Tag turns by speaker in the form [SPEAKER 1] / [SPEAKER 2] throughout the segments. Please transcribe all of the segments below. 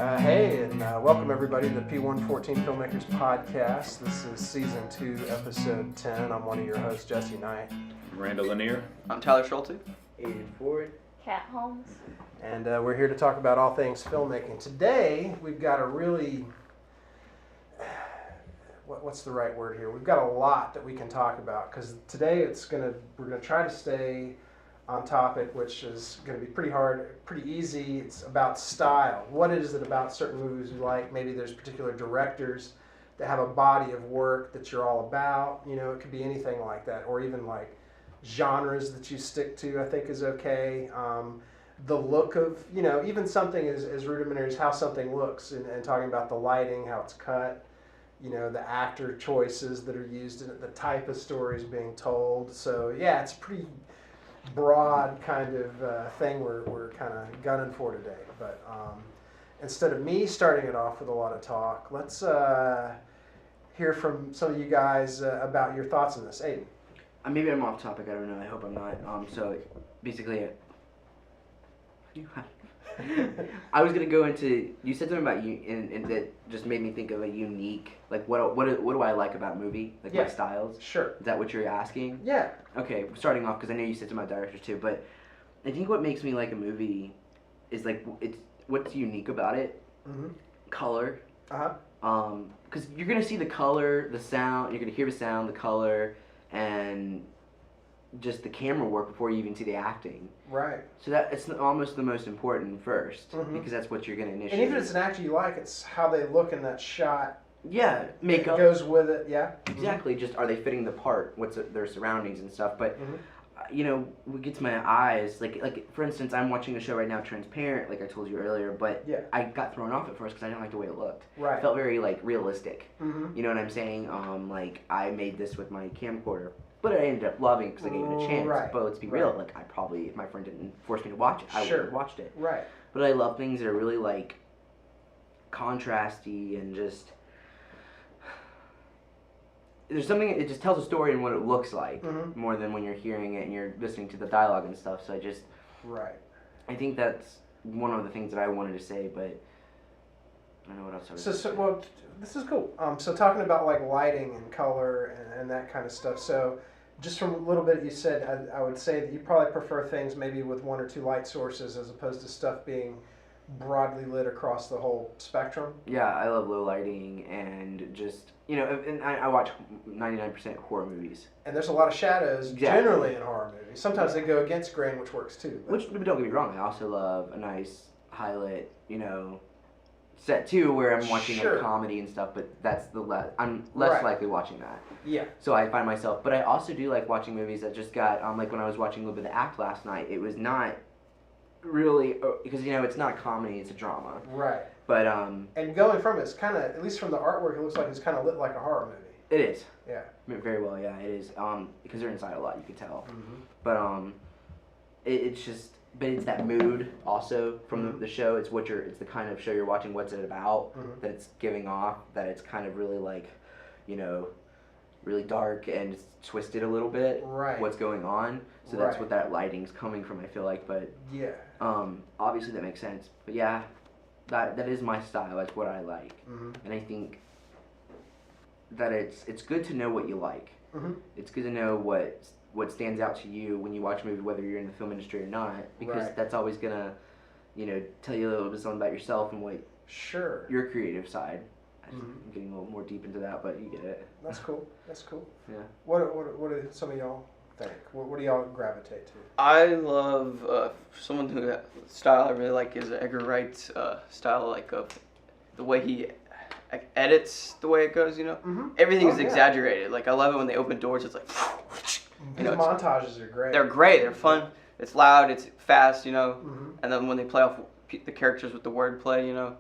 [SPEAKER 1] Hey, and welcome everybody to the P114 Filmmakers podcast. This is season 2, episode 10. I'm one of your hosts, Jesse Knight.
[SPEAKER 2] Randall Lanier.
[SPEAKER 3] I'm Tyler Schulte.
[SPEAKER 4] Aiden Ford.
[SPEAKER 5] Kat Holmes.
[SPEAKER 1] And we're here to talk about all things filmmaking. Today, we've got a really, what's the right word here? We've got a lot that we can talk about, because today we're gonna try to stay on topic, which is going to be pretty hard, pretty easy. It's about style. What is it about certain movies you like? Maybe there's particular directors that have a body of work that you're all about. You know, it could be anything like that, or even like genres that you stick to, I think is okay. The look of, you know, even something as rudimentary as how something looks, and talking about the lighting, how it's cut, you know, the actor choices that are used in it, the type of stories being told. So yeah, it's pretty broad kind of thing we're kind of gunning for today. But instead of me starting it off with a lot of talk, let's hear from some of you guys about your thoughts on this. Aiden.
[SPEAKER 4] Maybe I'm off topic, I don't know, I hope I'm not. So basically, I was going to go into, you said something about you, and that just made me think of a unique, like what do I like about movie, like my styles?
[SPEAKER 1] Sure.
[SPEAKER 4] Is that what you're asking?
[SPEAKER 1] Yeah.
[SPEAKER 4] Okay, starting off, because I know you said something about directors too, but I think what makes me like a movie is like, it's what's unique about it.
[SPEAKER 1] Mm-hmm.
[SPEAKER 4] Color.
[SPEAKER 1] Uh-huh.
[SPEAKER 4] Because you're going to see the color, the sound, you're going to hear the sound, the color, and just the camera work before you even see the acting.
[SPEAKER 1] Right.
[SPEAKER 4] So that it's almost the most important first,
[SPEAKER 1] Mm-hmm.
[SPEAKER 4] because that's what you're going to initiate.
[SPEAKER 1] And even if it's an actor you like, it's how they look in that shot.
[SPEAKER 4] Yeah, makeup.
[SPEAKER 1] It goes with it, yeah.
[SPEAKER 4] Exactly, just are they fitting the part, what's their surroundings and stuff. But, you know, what gets my eyes, like for instance, I'm watching a show right now, Transparent, like I told you earlier, but I got thrown off at first because I didn't like the way it looked.
[SPEAKER 1] Right.
[SPEAKER 4] It felt very, like, realistic.
[SPEAKER 1] Mm-hmm.
[SPEAKER 4] You know what I'm saying? Like, I made this with my camcorder. But I ended up loving it because I gave it a chance.
[SPEAKER 1] Right.
[SPEAKER 4] But let's be real, like, I probably, if my friend didn't force me to watch it, I would have watched it.
[SPEAKER 1] Right.
[SPEAKER 4] But I love things that are really, like, contrasty and just... There's something, it just tells a story and what it looks like, more than when you're hearing it and you're listening to the dialogue and stuff. So I think that's one of the things that I wanted to say, but I don't know what else I was
[SPEAKER 1] Well, this is cool. So talking about like lighting and color and that kind of stuff. So just from a little bit you said, I would say that you probably prefer things maybe with 1 or 2 light sources as opposed to stuff being broadly lit across the whole spectrum.
[SPEAKER 4] Yeah, I love low lighting and just, you know, and I watch 99% horror movies.
[SPEAKER 1] And there's a lot of shadows generally in horror movies. Sometimes they go against grain, which works too.
[SPEAKER 4] Which, don't get me wrong, I also love a nice highlight, you know, set too, where I'm watching a comedy and stuff, but that's I'm less likely watching that.
[SPEAKER 1] Yeah.
[SPEAKER 4] So I find myself, but I also do like watching movies that just got, like when I was watching a little bit of Act last night, it was not really, because, you know, it's not a comedy, it's a drama.
[SPEAKER 1] Right.
[SPEAKER 4] But,
[SPEAKER 1] and going from it's kind of, at least from the artwork, it looks like it's kind of lit like a horror movie.
[SPEAKER 4] It is.
[SPEAKER 1] Yeah.
[SPEAKER 4] Very well, yeah, it is. Because they're inside a lot, you can tell.
[SPEAKER 1] Mm-hmm.
[SPEAKER 4] But, it's just, but it's that mood also from the show. It's it's the kind of show you're watching, what's it about, that it's giving off, that it's kind of really like, you know, really dark and twisted a little bit.
[SPEAKER 1] Right.
[SPEAKER 4] What's going on. So that's what that lighting's coming from, I feel like. But
[SPEAKER 1] yeah.
[SPEAKER 4] Obviously that makes sense. But yeah, that is my style. That's what I like. And I think that it's good to know what you like. It's good to know what stands out to you when you watch a movie, whether you're in the film industry or not, because that's always gonna, you know, tell you a little bit something about yourself and what your creative side. I'm getting a little more deep into that, but you get it.
[SPEAKER 1] That's cool. That's cool.
[SPEAKER 4] Yeah.
[SPEAKER 1] What do some of y'all think? What do y'all gravitate to?
[SPEAKER 3] I love someone who style I really like is Edgar Wright's style, like of the way he edits, the way it goes. You know, everything is exaggerated. Like I love it when they open doors. It's like,
[SPEAKER 1] you know, montages are great.
[SPEAKER 3] They're great. They're fun. It's loud. It's fast. You know, and then when they play off the characters with the wordplay, you know.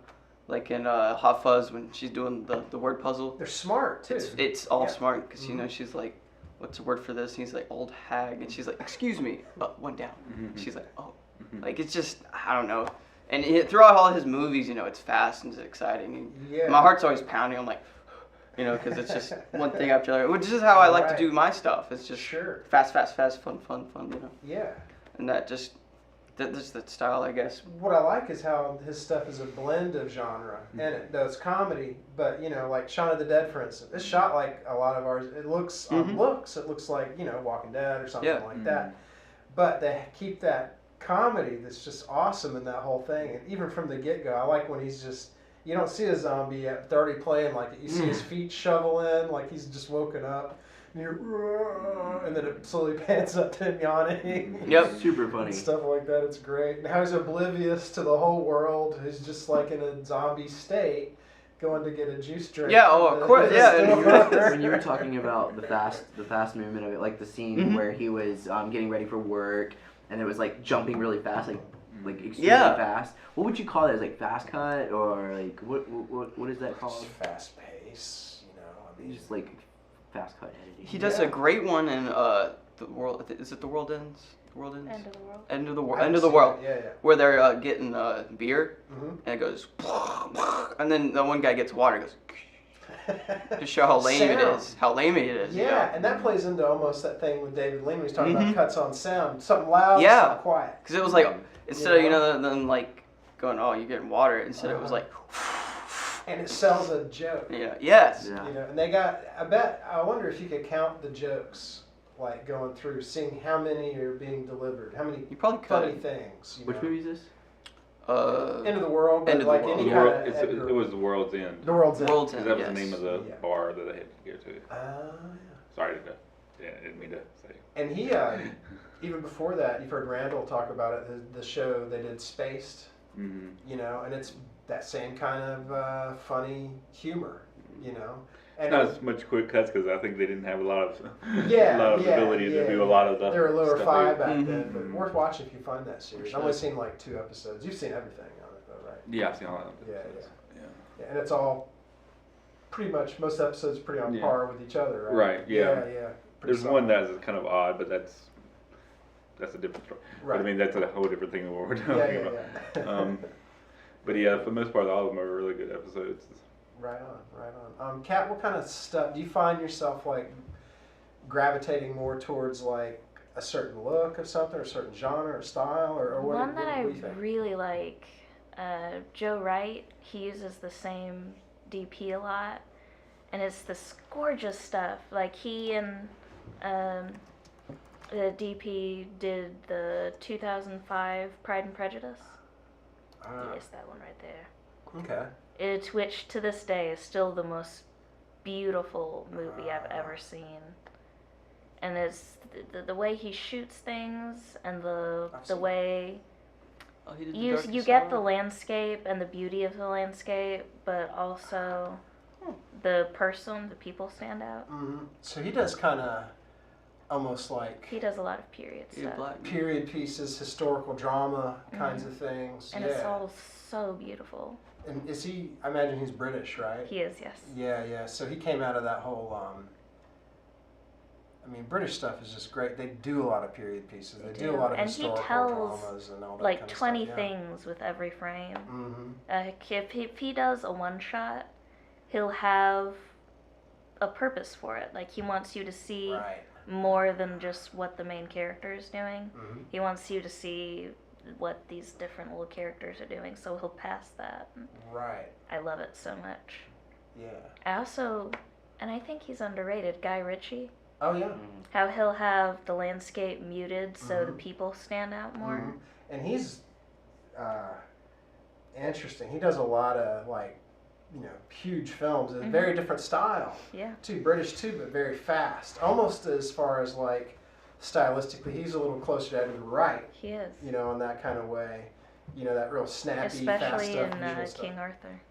[SPEAKER 3] Like in Hot Fuzz when she's doing the word puzzle.
[SPEAKER 1] They're smart too.
[SPEAKER 3] It's all smart because you know she's like, what's the word for this? And he's like old hag, and she's like, excuse me, one down. She's like, oh, like it's just I don't know. And throughout all his movies, you know, it's fast and it's exciting. And my heart's always pounding. I'm like, you know, because it's just one thing after another, which is how I like to do my stuff. It's just fast, fun, you know.
[SPEAKER 1] Yeah.
[SPEAKER 3] And that just That's the style, I guess.
[SPEAKER 1] What I like is how his stuff is a blend of genre in it. No, it's comedy, but like Shaun of the Dead, for instance, it's shot like a lot of ours. It looks it looks like Walking Dead or something like that. But they keep that comedy that's just awesome in that whole thing. And even from the get go, I like when he's just. You don't see a zombie at 30 playing like it. You see his feet shovel in like he's just woken up. And then it slowly pans up to him yawning.
[SPEAKER 3] Yep.
[SPEAKER 4] Super funny.
[SPEAKER 1] And stuff like that. It's great. And how he's oblivious to the whole world. He's just like in a zombie state, going to get a juice drink.
[SPEAKER 3] Yeah. Oh, of course. Yeah.
[SPEAKER 4] When you were talking about the fast movement of it, like the scene where he was getting ready for work, and it was like jumping really fast, like extremely fast. What would you call that? Is like fast cut or like what is that called?
[SPEAKER 1] Just fast pace. I mean,
[SPEAKER 4] just like fast cut editing.
[SPEAKER 3] He does a great one in the world. Is it The World Ends? The World Ends.
[SPEAKER 2] End of the world.
[SPEAKER 3] End of the world. End of the world.
[SPEAKER 1] Yeah.
[SPEAKER 3] Where they're getting beer, and it goes, and then the one guy gets water. And goes. To show how lame it is. How lame it is.
[SPEAKER 1] Yeah, and that plays into almost that thing with David Lean when he's talking about cuts on sound. Something loud, something quiet.
[SPEAKER 3] Because it was like, instead of, them like going, oh, you're getting water, instead it was like.
[SPEAKER 1] And it sells a joke.
[SPEAKER 3] Yeah. Yes.
[SPEAKER 4] Yeah.
[SPEAKER 1] And they got, I wonder if you could count the jokes, like going through, seeing how many are being delivered, how many
[SPEAKER 3] You probably
[SPEAKER 1] funny
[SPEAKER 3] could.
[SPEAKER 1] things.
[SPEAKER 4] Which movie is this?
[SPEAKER 1] End of the World, but
[SPEAKER 3] End of the
[SPEAKER 1] like
[SPEAKER 3] World.
[SPEAKER 1] any
[SPEAKER 5] The
[SPEAKER 1] kind
[SPEAKER 5] world,
[SPEAKER 1] of
[SPEAKER 5] it was The World's End.
[SPEAKER 1] The World's End.
[SPEAKER 3] World's
[SPEAKER 5] 'Cause
[SPEAKER 3] End.
[SPEAKER 5] that was
[SPEAKER 3] Yes.
[SPEAKER 5] the name of the
[SPEAKER 1] Yeah.
[SPEAKER 5] bar that they had to go to.
[SPEAKER 1] Yeah.
[SPEAKER 5] Sorry, I didn't mean to say.
[SPEAKER 1] And he, even before that, you've heard Randall talk about it, the show they did Spaced,
[SPEAKER 5] Mm-hmm.
[SPEAKER 1] and it's that same kind of funny humor, And
[SPEAKER 5] Not as much quick cuts because I think they didn't have a lot of
[SPEAKER 1] Yeah,
[SPEAKER 5] ability to do a lot of the.
[SPEAKER 1] They were lower
[SPEAKER 5] stuff
[SPEAKER 1] 5
[SPEAKER 5] they-
[SPEAKER 1] back then, but worth watching if you find that series.
[SPEAKER 3] sure.
[SPEAKER 1] I've only seen like 2 episodes. You've seen everything on it though, right?
[SPEAKER 5] Yeah, I've seen all of them.
[SPEAKER 1] Yeah, and it's all pretty much, most episodes pretty on
[SPEAKER 5] Yeah.
[SPEAKER 1] par with each other, right?
[SPEAKER 5] Right, yeah.
[SPEAKER 1] Yeah.
[SPEAKER 5] There's one that is kind of odd, but that's a different story.
[SPEAKER 1] Right.
[SPEAKER 5] But I mean, that's a whole different thing than what we're talking about.
[SPEAKER 1] Yeah.
[SPEAKER 5] But yeah, for the most part, all of them are really good episodes.
[SPEAKER 1] Right on. Kat, what kind of stuff do you find yourself like gravitating more towards, like a certain look of something, or a certain genre or style, or what?
[SPEAKER 2] One that I
[SPEAKER 1] what do you think?
[SPEAKER 2] really like, Joe Wright, he uses the same DP a lot, and it's this gorgeous stuff. Like he and the DP did the 2005 Pride and Prejudice. Yes, that one right there.
[SPEAKER 1] Okay.
[SPEAKER 2] Which to this day is still the most beautiful movie I've ever seen. And it's the way he shoots things, and the way
[SPEAKER 3] Oh, he did the
[SPEAKER 2] you
[SPEAKER 3] Darkest
[SPEAKER 2] get
[SPEAKER 3] Hour?
[SPEAKER 2] the landscape and the beauty of the landscape, but also the people stand out.
[SPEAKER 1] Mm-hmm. So he does kind of almost like
[SPEAKER 2] He does a lot of period
[SPEAKER 3] He did
[SPEAKER 2] stuff,
[SPEAKER 3] Black.
[SPEAKER 1] period pieces, historical drama kinds of things.
[SPEAKER 2] and it's all so beautiful.
[SPEAKER 1] And is he? I imagine he's British, right?
[SPEAKER 2] He is, yes.
[SPEAKER 1] Yeah. So he came out of that whole. I mean, British stuff is just great. They do a lot of period pieces. They do a lot of
[SPEAKER 2] And he
[SPEAKER 1] historical
[SPEAKER 2] tells,
[SPEAKER 1] dramas and all that
[SPEAKER 2] like
[SPEAKER 1] kind of
[SPEAKER 2] 20
[SPEAKER 1] stuff.
[SPEAKER 2] things with every frame.
[SPEAKER 1] Mm-hmm.
[SPEAKER 2] If he does a one shot, he'll have a purpose for it. Like he wants you to see
[SPEAKER 1] Right.
[SPEAKER 2] more than just what the main character is doing.
[SPEAKER 1] Mm-hmm.
[SPEAKER 2] He wants you to see what these different little characters are doing, so he'll pass that.
[SPEAKER 1] Right.
[SPEAKER 2] I love it so much.
[SPEAKER 1] Yeah.
[SPEAKER 2] I also, and I think he's underrated, Guy Ritchie.
[SPEAKER 1] Oh yeah.
[SPEAKER 2] How he'll have the landscape muted so the
[SPEAKER 1] Mhm.
[SPEAKER 2] people stand out more.
[SPEAKER 1] Mhm. And he's interesting. He does a lot of huge films. A very different style.
[SPEAKER 2] Yeah.
[SPEAKER 1] Too British too, but very fast. Almost as far as like stylistically, he's a little closer to Edgar Wright.
[SPEAKER 2] He is.
[SPEAKER 1] In that kind of way. That real snappy, fast
[SPEAKER 2] Especially
[SPEAKER 1] stuff.
[SPEAKER 2] in
[SPEAKER 1] visual stuff.
[SPEAKER 2] King Arthur.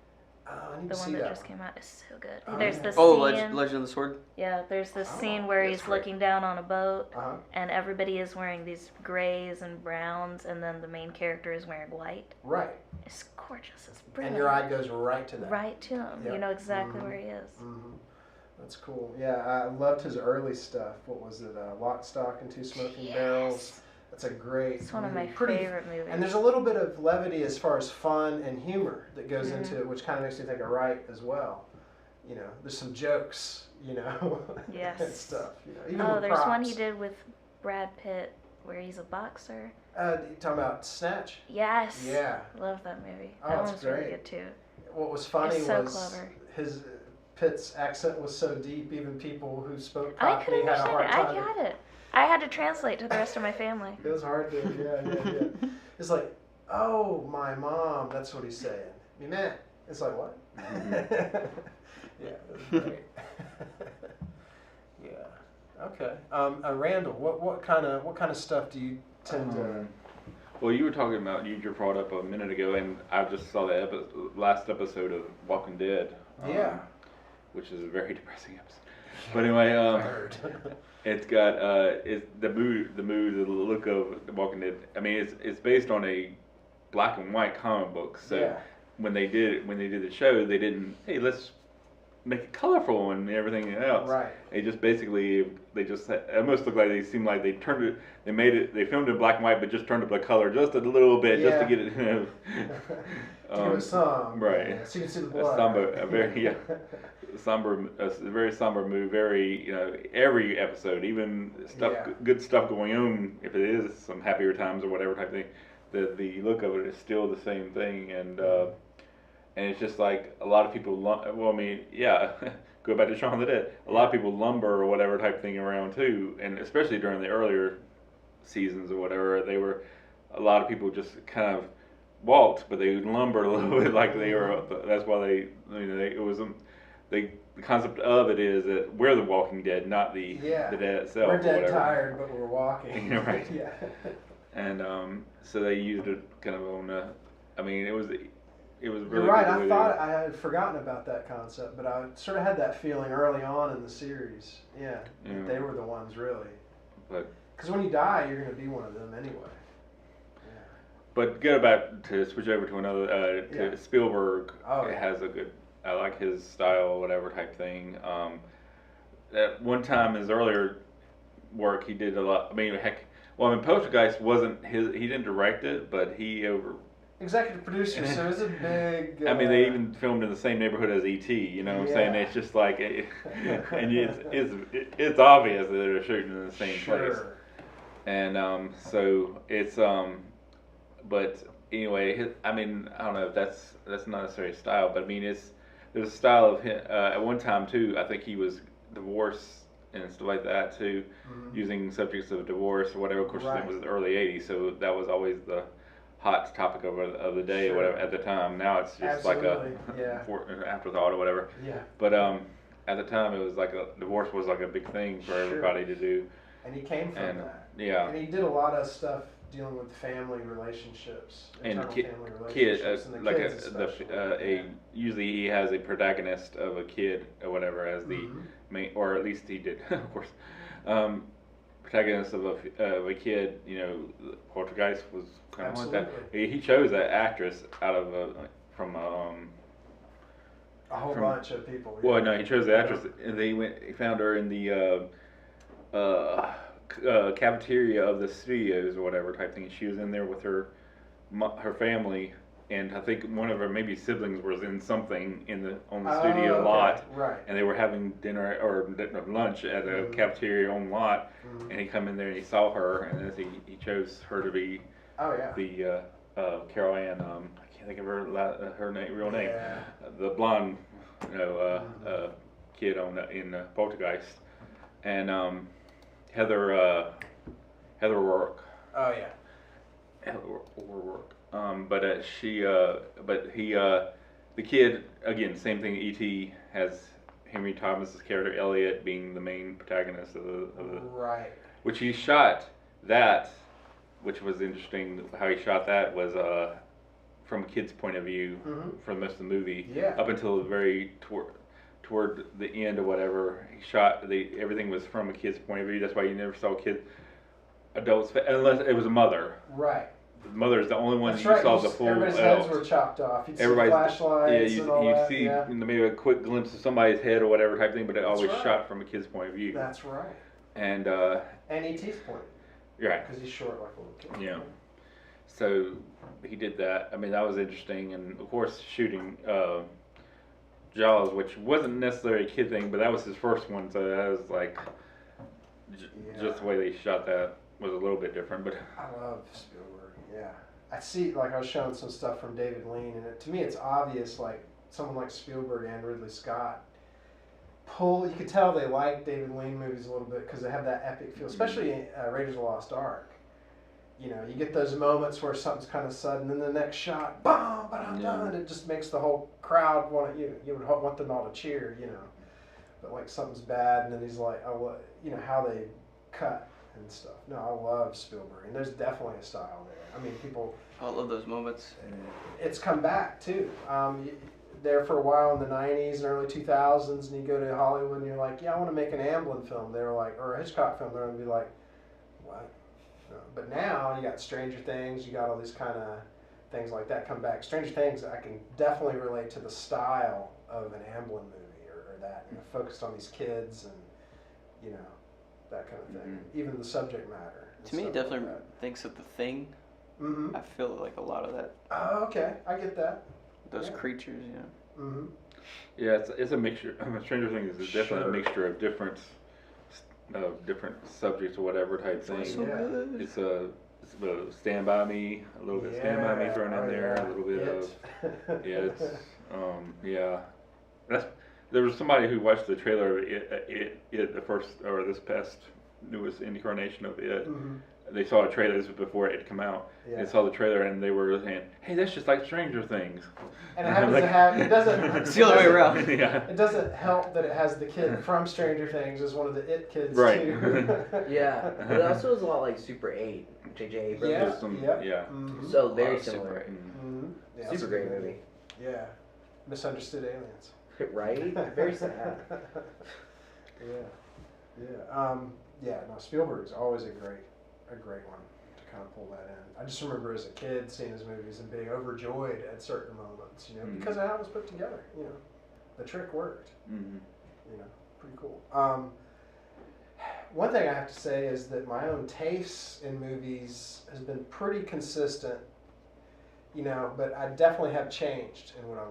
[SPEAKER 1] Oh, I need
[SPEAKER 2] The
[SPEAKER 1] to
[SPEAKER 2] one
[SPEAKER 1] see
[SPEAKER 2] that
[SPEAKER 1] that
[SPEAKER 2] just
[SPEAKER 1] one.
[SPEAKER 2] came out is so good.
[SPEAKER 1] Oh,
[SPEAKER 2] There's
[SPEAKER 1] yeah.
[SPEAKER 2] this
[SPEAKER 3] Oh,
[SPEAKER 2] scene.
[SPEAKER 3] Legend of the Sword.
[SPEAKER 2] Yeah, there's this
[SPEAKER 1] Oh,
[SPEAKER 2] scene where
[SPEAKER 1] that's
[SPEAKER 2] he's
[SPEAKER 1] great.
[SPEAKER 2] looking down on a boat,
[SPEAKER 1] Uh-huh.
[SPEAKER 2] and everybody is wearing these grays and browns, and then the main character is wearing white.
[SPEAKER 1] Right.
[SPEAKER 2] It's gorgeous. It's
[SPEAKER 1] And
[SPEAKER 2] brilliant.
[SPEAKER 1] your eye goes right to that.
[SPEAKER 2] right to him.
[SPEAKER 1] Yep.
[SPEAKER 2] You know exactly
[SPEAKER 1] Mhm.
[SPEAKER 2] where he is.
[SPEAKER 1] Mm-hmm. That's cool. Yeah, I loved his early stuff. What was it? Lock, Stock, and Two Smoking Barrels. That's a great.
[SPEAKER 2] It's one of my
[SPEAKER 1] movie. Pretty-
[SPEAKER 2] favorite movies.
[SPEAKER 1] And there's a little bit of levity as far as fun and humor that goes
[SPEAKER 2] Mm-hmm.
[SPEAKER 1] into it, which kind of makes me think of Wright as well. There's some jokes,
[SPEAKER 2] Yes.
[SPEAKER 1] and stuff. Even
[SPEAKER 2] Oh,
[SPEAKER 1] with
[SPEAKER 2] there's one
[SPEAKER 1] props.
[SPEAKER 2] he did with Brad Pitt. where he's a boxer.
[SPEAKER 1] You talking about Snatch?
[SPEAKER 2] Yes.
[SPEAKER 1] Yeah.
[SPEAKER 2] Love that movie.
[SPEAKER 1] Oh,
[SPEAKER 2] That
[SPEAKER 1] it's
[SPEAKER 2] one's really
[SPEAKER 1] great.
[SPEAKER 2] good too.
[SPEAKER 1] What was funny
[SPEAKER 2] It's so
[SPEAKER 1] was
[SPEAKER 2] clever.
[SPEAKER 1] his Pitt's accent was so deep, even people who spoke
[SPEAKER 2] I could
[SPEAKER 1] Cockney had a
[SPEAKER 2] understand
[SPEAKER 1] hard
[SPEAKER 2] it. I
[SPEAKER 1] time.
[SPEAKER 2] got it. I had to translate to the rest of my family.
[SPEAKER 1] It was hard to, yeah. It's like, oh, my mom, that's what he's saying. Me man. It's like, what? Yeah, it was great. Yeah. Okay. Randall, what kind of stuff do you tend to?
[SPEAKER 5] Well, you were talking about, you just brought up a minute ago, and I just saw the last episode of Walking Dead.
[SPEAKER 1] Yeah.
[SPEAKER 5] Which is a very depressing episode. But anyway,
[SPEAKER 1] I heard.
[SPEAKER 5] it's got it's the mood, the look of The Walking Dead. I mean, it's based on a black and white comic book. So
[SPEAKER 1] Yeah.
[SPEAKER 5] when they did the show, they didn't, hey, let's make it colorful and everything else.
[SPEAKER 1] Right.
[SPEAKER 5] They just basically, it almost looked like they seemed like they turned it, they filmed it in black and white, but just turned up the color just a little bit, just to
[SPEAKER 1] Yeah.
[SPEAKER 5] get it,
[SPEAKER 1] To give it some.
[SPEAKER 5] right.
[SPEAKER 1] Yeah, so you can see the
[SPEAKER 5] a
[SPEAKER 1] blood.
[SPEAKER 5] very somber mood, very, every episode, even stuff,
[SPEAKER 1] Yeah.
[SPEAKER 5] good stuff going on, if it is some happier times or whatever type thing, the look of it is still the same thing, and it's just like a lot of people, go back to Shaun of the Dead, a lot of people lumber or whatever type thing around too, and especially during the earlier seasons or whatever, a lot of people just kind of walked, but they lumbered a little bit like they were, that's why the concept of it is that we're the Walking Dead, not the dead itself.
[SPEAKER 1] We're
[SPEAKER 5] or
[SPEAKER 1] dead
[SPEAKER 5] whatever.
[SPEAKER 1] tired, but we're walking.
[SPEAKER 5] Right.
[SPEAKER 1] Yeah.
[SPEAKER 5] And so they used it kind of on it was really
[SPEAKER 1] You're
[SPEAKER 5] good
[SPEAKER 1] right.
[SPEAKER 5] the
[SPEAKER 1] I
[SPEAKER 5] way
[SPEAKER 1] thought I had forgotten about that concept, but I sort of had that feeling early on in the series. Yeah, that they were the ones really.
[SPEAKER 5] But
[SPEAKER 1] because when you die, you're going to be one of them anyway. Yeah.
[SPEAKER 5] But good about to switch over to another
[SPEAKER 1] Yeah.
[SPEAKER 5] Spielberg.
[SPEAKER 1] Oh,
[SPEAKER 5] It
[SPEAKER 1] yeah.
[SPEAKER 5] has a good. I like his style, or whatever type thing. At one time, his earlier work, he did a lot. I mean, Poltergeist wasn't his. He didn't direct it, but he
[SPEAKER 1] Executive producer, so it's a big.
[SPEAKER 5] I mean, they even filmed in the same neighborhood as E.T. You know what I'm saying?
[SPEAKER 1] Yeah.
[SPEAKER 5] It's just like, and it's obvious that they're shooting in the same place. And so it's but anyway, I mean, I don't know if that's not necessarily style, but I mean, there's a style of him. At one time too, I think he was divorced and stuff like that too, using subjects of divorce or whatever. Of course, it was the early '80s, so that was always the hot topic of the day or whatever at the time. Now it's just like a afterthought or whatever.
[SPEAKER 1] Yeah.
[SPEAKER 5] But at the time, it was like divorce was like a big thing for everybody to do.
[SPEAKER 1] And he came from that.
[SPEAKER 5] Yeah.
[SPEAKER 1] And he did a lot of stuff dealing with family relationships,
[SPEAKER 5] And
[SPEAKER 1] internal family
[SPEAKER 5] kid,
[SPEAKER 1] relationships, and the
[SPEAKER 5] like
[SPEAKER 1] kids especially.
[SPEAKER 5] usually he has a protagonist of a kid or whatever as the main, or at least he did, of course. Protagonist of a kid, Poltergeist was kind of like that. He chose that actress out of from
[SPEAKER 1] a whole bunch of people. Yeah.
[SPEAKER 5] Well, no, he chose the actress, and he found her in the cafeteria of the studios or whatever type thing. She was in there with her family, and I think one of her maybe siblings was in something on the studio lot,
[SPEAKER 1] right?
[SPEAKER 5] And they were having dinner or lunch at a cafeteria on lot, and he come in there and he saw her, and he chose her to be the Carol Ann. I can't think of her real name. The blonde, kid in Poltergeist, and Heather O'Rourke.
[SPEAKER 1] Oh yeah.
[SPEAKER 5] Heather O'Rourke. The kid, again, same thing. E.T. has Henry Thomas's character Elliot being the main protagonist of the
[SPEAKER 1] right.
[SPEAKER 5] Which he shot that, which was interesting. How he shot that was from a kid's point of view for most of the movie.
[SPEAKER 1] Yeah.
[SPEAKER 5] Up until the very toward the end or whatever, he shot everything was from a kid's point of view. That's why you never saw adults unless it was a mother.
[SPEAKER 1] Right.
[SPEAKER 5] The mother is the only one
[SPEAKER 1] That's
[SPEAKER 5] you saw the full.
[SPEAKER 1] Everybody's heads were chopped off. You'd see flashlights and all
[SPEAKER 5] you'd
[SPEAKER 1] that.
[SPEAKER 5] see maybe a quick glimpse of somebody's head or whatever type thing, but it always shot from a kid's point of view.
[SPEAKER 1] That's right.
[SPEAKER 5] And
[SPEAKER 1] E.T.'s point.
[SPEAKER 5] Right.
[SPEAKER 1] Because he's short like a little kid.
[SPEAKER 5] Yeah. So he did that. I mean, that was interesting, and of course shooting Jaws, which wasn't necessarily a kid thing, but that was his first one, so that was like just the way they shot that. was a little bit different, but
[SPEAKER 1] I love Spielberg. Yeah, I see. Like I was showing some stuff from David Lean, and to me, it's obvious. Like someone like Spielberg and Ridley Scott you could tell they like David Lean movies a little bit because they have that epic feel, especially Raiders of the Lost Ark. You know, you get those moments where something's kind of sudden, and the next shot, boom, and it just makes the whole crowd want you would want them all to cheer, you know. But like something's bad, and then he's like, you know, how they cut and stuff. No, I love Spielberg, and there's definitely a style there. I mean, people.
[SPEAKER 3] I love those moments.
[SPEAKER 1] It's come back too. There for a while in the 90s and early 2000s, and you go to Hollywood and you're like, yeah, I want to make an Amblin film. They were like, or a Hitchcock film. They're going to be like, what? No. But now you got Stranger Things, you got all these kind of things like that come back. Stranger Things, I can definitely relate to the style of an Amblin movie or that, you know, focused on these kids and, you know, that kind of thing. Even the subject matter.
[SPEAKER 3] To me, it definitely thinks of The Thing.
[SPEAKER 1] Mm-hmm.
[SPEAKER 3] I feel like a lot of that.
[SPEAKER 1] Oh, okay. I get that.
[SPEAKER 3] Those creatures, yeah.
[SPEAKER 1] Mm-hmm.
[SPEAKER 5] yeah, it's a mixture. Stranger Things is definitely a mixture of different subjects or whatever type thing.
[SPEAKER 3] So good.
[SPEAKER 5] It's a Stand By Me, a little bit Stand By Me thrown in there, a little bit of it's there was somebody who watched the trailer of it the first or this past newest incarnation of it.
[SPEAKER 1] Mm-hmm.
[SPEAKER 5] They saw a trailer, this was before it had come out.
[SPEAKER 1] Yeah.
[SPEAKER 5] They saw the trailer and they were saying, "Hey, that's just like Stranger Things."
[SPEAKER 1] And it happens to have, it doesn't.
[SPEAKER 3] It's the other way around.
[SPEAKER 5] Yeah.
[SPEAKER 1] It doesn't help that it has the kid from Stranger Things as one of the It kids
[SPEAKER 5] Right.
[SPEAKER 1] too.
[SPEAKER 4] Yeah, but it also is a lot like Super 8, J.J. Abrams.
[SPEAKER 1] Yeah.
[SPEAKER 5] There's some,
[SPEAKER 1] Yep.
[SPEAKER 5] yeah.
[SPEAKER 1] Mm-hmm.
[SPEAKER 4] So very
[SPEAKER 3] Super
[SPEAKER 4] similar.
[SPEAKER 3] 8.
[SPEAKER 1] Mm-hmm. Yeah,
[SPEAKER 4] Super
[SPEAKER 1] that's a
[SPEAKER 4] great
[SPEAKER 1] good
[SPEAKER 4] movie.
[SPEAKER 1] Yeah. Misunderstood aliens.
[SPEAKER 4] Right? Very sad.
[SPEAKER 1] Yeah. No, Spielberg's always a great one to kind of pull that in. I just remember as a kid seeing his movies and being overjoyed at certain moments, you know, because of how it was put together. You know, the trick worked.
[SPEAKER 5] Mm-hmm.
[SPEAKER 1] You know, pretty cool. One thing I have to say is that my own taste in movies has been pretty consistent, you know, but I definitely have changed in what I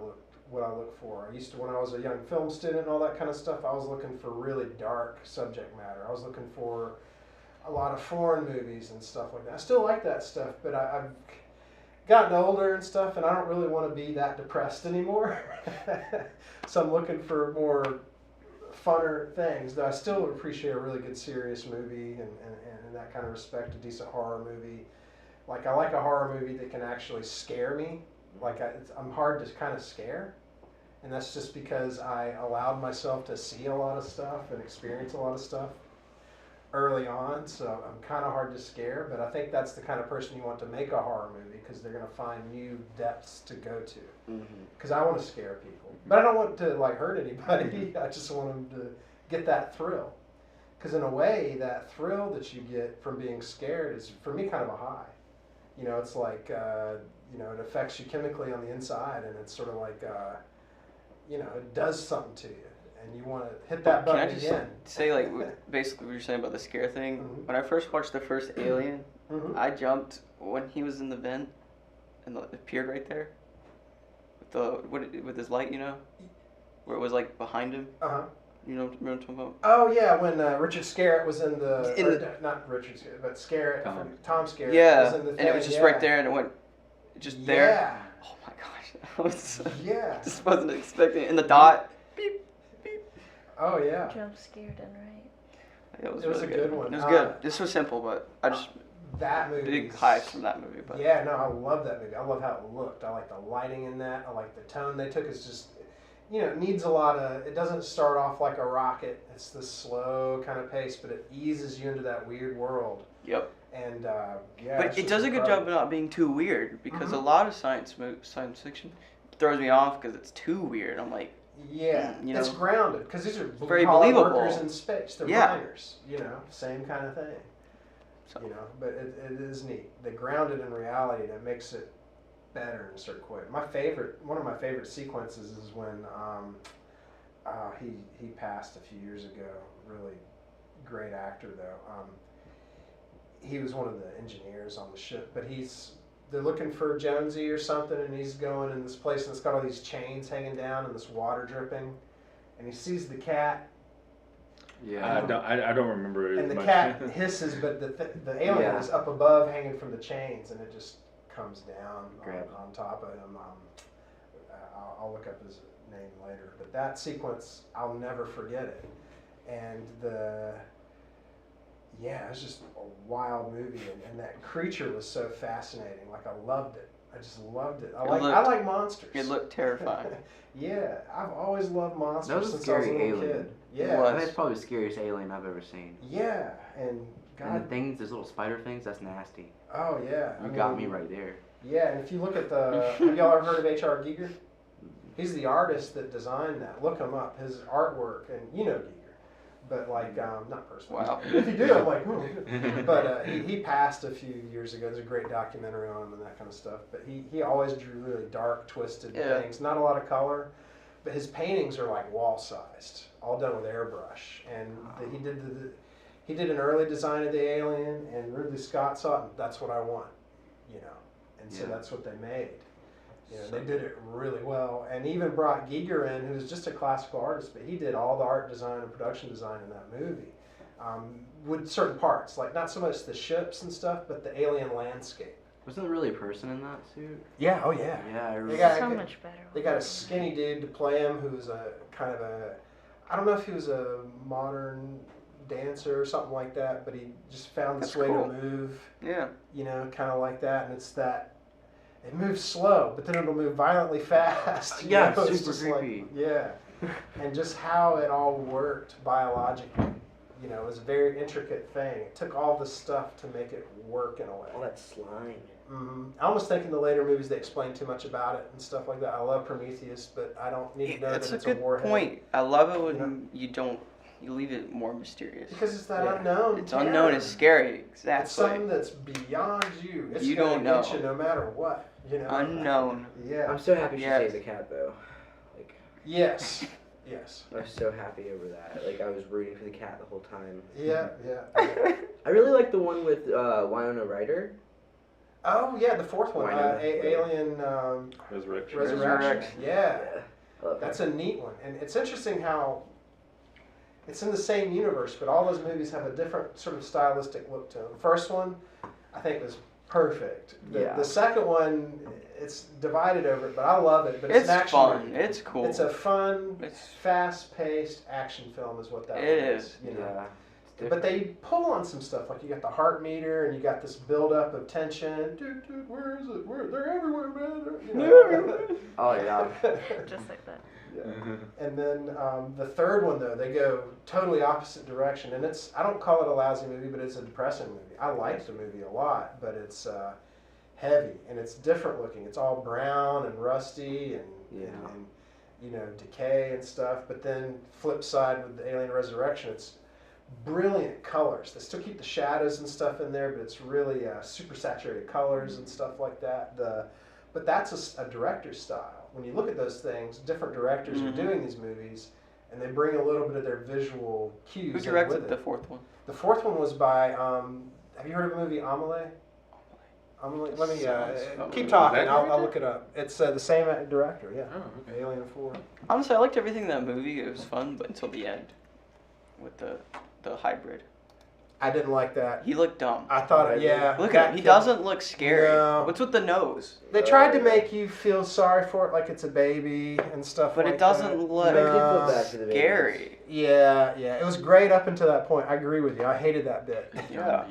[SPEAKER 1] look for. I used to, when I was a young film student and all that kind of stuff, I was looking for really dark subject matter. I was looking for a lot of foreign movies and stuff like that. I still like that stuff, but I've gotten older and stuff, and I don't really want to be that depressed anymore. So I'm looking for more funner things. Though I still appreciate a really good serious movie and in that kind of respect, a decent horror movie. Like I like a horror movie that can actually scare me. Like I'm hard to kind of scare, and that's just because I allowed myself to see a lot of stuff and experience a lot of stuff early on, so I'm kind of hard to scare, but I think that's the kind of person you want to make a horror movie because they're going to find new depths to go to. Because I want to scare people, but I don't want to like hurt anybody. I just want them to get that thrill. Because in a way, that thrill that you get from being scared is, for me, kind of a high. You know, it's like, you know, it affects you chemically on the inside, and it's sort of like, you know, it does something to you. And you want to hit that button
[SPEAKER 3] Can I just
[SPEAKER 1] again.
[SPEAKER 3] say, like, basically what you're saying about the scare thing?
[SPEAKER 1] Mm-hmm.
[SPEAKER 3] When I first watched the first Alien,
[SPEAKER 1] Mm-hmm.
[SPEAKER 3] I jumped when he was in the vent and it appeared right there with his light, you know, where it was like behind him.
[SPEAKER 1] Uh-huh.
[SPEAKER 3] You know what I'm talking about?
[SPEAKER 1] Oh yeah, when Richard Scarrett was in the, not Richard Scarrett, but Scarrett, Tom Scarrett was in the thing.
[SPEAKER 3] And it was just right there, and it went just there.
[SPEAKER 1] Yeah.
[SPEAKER 3] Oh my gosh, I just wasn't expecting it. And the dot, beep, beep.
[SPEAKER 1] Oh yeah.
[SPEAKER 2] Jump scared and right.
[SPEAKER 3] It was
[SPEAKER 1] a
[SPEAKER 3] really
[SPEAKER 1] good one.
[SPEAKER 3] It was good. This was simple, but I just
[SPEAKER 1] that movie.
[SPEAKER 3] big highs from that movie. But
[SPEAKER 1] yeah, no, I love that movie. I love how it looked. I like the lighting in that. I like the tone they took. It's just, you know, it needs a lot of. It doesn't start off like a rocket. It's this slow kind of pace, but it eases you into that weird world.
[SPEAKER 3] Yep.
[SPEAKER 1] And yeah.
[SPEAKER 3] But it does a good job of not being too weird because a lot of science fiction throws me off because it's too weird. I'm like.
[SPEAKER 1] Yeah,
[SPEAKER 3] you know,
[SPEAKER 1] it's grounded because these are
[SPEAKER 3] very
[SPEAKER 1] blue-collar
[SPEAKER 3] believable.
[SPEAKER 1] workers in space. They're miners, you know, same kind of thing.
[SPEAKER 3] So.
[SPEAKER 1] You know, but it is neat. They grounded in reality that makes it better in a certain way. One of my favorite sequences is when he passed a few years ago. Really great actor though. He was one of the engineers on the ship, but they're looking for Jonesy or something, and he's going in this place, and it's got all these chains hanging down and this water dripping, and he sees the cat,
[SPEAKER 4] Yeah.
[SPEAKER 5] I don't remember it
[SPEAKER 1] And
[SPEAKER 5] as
[SPEAKER 1] the
[SPEAKER 5] much.
[SPEAKER 1] cat hisses, but the alien
[SPEAKER 4] Yeah.
[SPEAKER 1] is up above, hanging from the chains, and it just comes down
[SPEAKER 4] Grab.
[SPEAKER 1] on top of him. I'll look up his name later, but that sequence, I'll never forget it. And it was just a wild movie, and that creature was so fascinating. Like, I loved it. I just loved it. I like monsters.
[SPEAKER 3] It looked terrifying.
[SPEAKER 1] Yeah, I've always loved monsters
[SPEAKER 4] That was a
[SPEAKER 1] since I was a
[SPEAKER 4] scary
[SPEAKER 1] little
[SPEAKER 4] alien.
[SPEAKER 1] kid.
[SPEAKER 3] It
[SPEAKER 1] Yeah,
[SPEAKER 3] was.
[SPEAKER 4] That's probably the scariest alien I've ever seen.
[SPEAKER 1] yeah, and
[SPEAKER 4] And
[SPEAKER 1] God,
[SPEAKER 4] the things, those little spider things, that's nasty.
[SPEAKER 1] oh yeah,
[SPEAKER 4] You got me right there.
[SPEAKER 1] Yeah, and if you look at have y'all ever heard of H.R. Giger? He's the artist that designed that. Look him up. His artwork, and you know Giger, but like not personally.
[SPEAKER 3] Wow.
[SPEAKER 1] If you do, I'm like, but he passed a few years ago. There's a great documentary on him and that kind of stuff. But he always drew really dark, twisted
[SPEAKER 3] Yeah.
[SPEAKER 1] things. Not a lot of color, but his paintings are like wall sized, all done with airbrush. And he did an early design of the alien, and Ridley Scott saw it, and that's what I want, and so
[SPEAKER 4] Yeah.
[SPEAKER 1] that's what they made. They did it really well, and even brought Giger in, who's just a classical artist, but he did all the art design and production design in that movie, with certain parts, like not so much the ships and stuff, but the alien landscape.
[SPEAKER 4] Wasn't there really a person in that suit?
[SPEAKER 1] Yeah, oh yeah.
[SPEAKER 4] Yeah, I remember.
[SPEAKER 1] got-
[SPEAKER 2] So much better.
[SPEAKER 1] They got a skinny dude to play him who's a kind of I don't know if he was a modern dancer or something like that, but he just found this
[SPEAKER 3] That's
[SPEAKER 1] way
[SPEAKER 3] cool.
[SPEAKER 1] to move,
[SPEAKER 3] Yeah.
[SPEAKER 1] kind of like that, and it's that. It moves slow, but then it'll move violently fast.
[SPEAKER 4] Yeah,
[SPEAKER 1] It's
[SPEAKER 4] super
[SPEAKER 1] just like-
[SPEAKER 4] creepy.
[SPEAKER 1] yeah, and just how it all worked biologically, it was a very intricate thing. It took all this stuff to make it work in a way.
[SPEAKER 4] All that slime.
[SPEAKER 1] I almost think in the later movies they explain too much about it and stuff like that. I love Prometheus, but I don't need to know
[SPEAKER 3] That's
[SPEAKER 1] that
[SPEAKER 3] a
[SPEAKER 1] it's
[SPEAKER 3] good
[SPEAKER 1] a warhead.
[SPEAKER 3] point. I love it when
[SPEAKER 1] You
[SPEAKER 3] you leave it more mysterious.
[SPEAKER 1] Because it's that
[SPEAKER 4] Yeah.
[SPEAKER 1] unknown.
[SPEAKER 3] It's
[SPEAKER 1] terror.
[SPEAKER 3] unknown. It's scary.
[SPEAKER 1] It's
[SPEAKER 3] Exactly.
[SPEAKER 1] something that's beyond you. It's
[SPEAKER 3] You
[SPEAKER 1] gonna
[SPEAKER 3] don't
[SPEAKER 1] get
[SPEAKER 3] know.
[SPEAKER 1] you no matter what.
[SPEAKER 3] Unknown.
[SPEAKER 1] Yeah.
[SPEAKER 4] I'm so happy she
[SPEAKER 3] Yes.
[SPEAKER 4] saved the cat though. Like,
[SPEAKER 1] Yes. Yes.
[SPEAKER 4] I was so happy over that. Like, I was rooting for the cat the whole time.
[SPEAKER 1] Yeah. Yeah.
[SPEAKER 4] I really like the one with Winona Ryder.
[SPEAKER 1] Oh yeah, the fourth one,
[SPEAKER 4] Why not?
[SPEAKER 1] Alien
[SPEAKER 5] Resurrection.
[SPEAKER 1] Resurrection. Yeah.
[SPEAKER 4] I love
[SPEAKER 1] That's
[SPEAKER 4] that.
[SPEAKER 1] a neat one, and it's interesting how it's in the same universe, but all those movies have a different sort of stylistic look to them. The first one, I think, was perfect.
[SPEAKER 4] Yeah.
[SPEAKER 1] The second one, it's divided over it, but I love it. But it's
[SPEAKER 3] It's
[SPEAKER 1] an action
[SPEAKER 3] fun.
[SPEAKER 1] movie.
[SPEAKER 3] It's cool.
[SPEAKER 1] It's a fun,
[SPEAKER 3] It's-
[SPEAKER 1] fast-paced action film, is what that
[SPEAKER 3] It
[SPEAKER 1] one
[SPEAKER 3] is.
[SPEAKER 4] Yeah.
[SPEAKER 1] But they pull on some stuff, like you got the heart meter, and you got this buildup of tension. Dude, where is it? They're everywhere, man.
[SPEAKER 4] Oh yeah.
[SPEAKER 2] Just like that.
[SPEAKER 1] Yeah. And then the third one, though, they go totally opposite direction, and I don't call it a lousy movie, but it's a depressing movie. I liked the movie a lot, but it's heavy, and it's different looking. It's all brown and rusty and decay and stuff. But then flip side with the Alien Resurrection, it's brilliant colors. They still keep the shadows and stuff in there, but it's really super saturated colors and stuff like that. But that's a director's style. When you look at those things, different directors are doing these movies, and they bring a little bit of their visual cues.
[SPEAKER 3] Who
[SPEAKER 1] in
[SPEAKER 3] directed
[SPEAKER 1] with
[SPEAKER 3] the
[SPEAKER 1] it.
[SPEAKER 3] fourth one?
[SPEAKER 1] The fourth one was by. Have you heard of the movie Amelie? Amelie. Let me keep talking. I'll look it up. It's the same director. Yeah.
[SPEAKER 5] Oh, okay.
[SPEAKER 1] Alien 4.
[SPEAKER 3] Honestly, I liked everything in that movie. It was fun, but until the end, with the hybrid,
[SPEAKER 1] I didn't like that.
[SPEAKER 3] he looked dumb.
[SPEAKER 1] I thought, yeah.
[SPEAKER 3] Look
[SPEAKER 1] that
[SPEAKER 3] at him. He
[SPEAKER 1] kid-
[SPEAKER 3] doesn't look scary.
[SPEAKER 1] No.
[SPEAKER 3] What's with the nose?
[SPEAKER 1] They tried to make you feel sorry for it, like it's a baby and stuff.
[SPEAKER 3] But
[SPEAKER 1] like
[SPEAKER 3] it doesn't
[SPEAKER 1] that.
[SPEAKER 3] look
[SPEAKER 4] Make you feel bad for the babies.
[SPEAKER 3] scary.
[SPEAKER 1] Yeah. It was great up until that point. I agree with you. I hated that bit.
[SPEAKER 3] Yeah.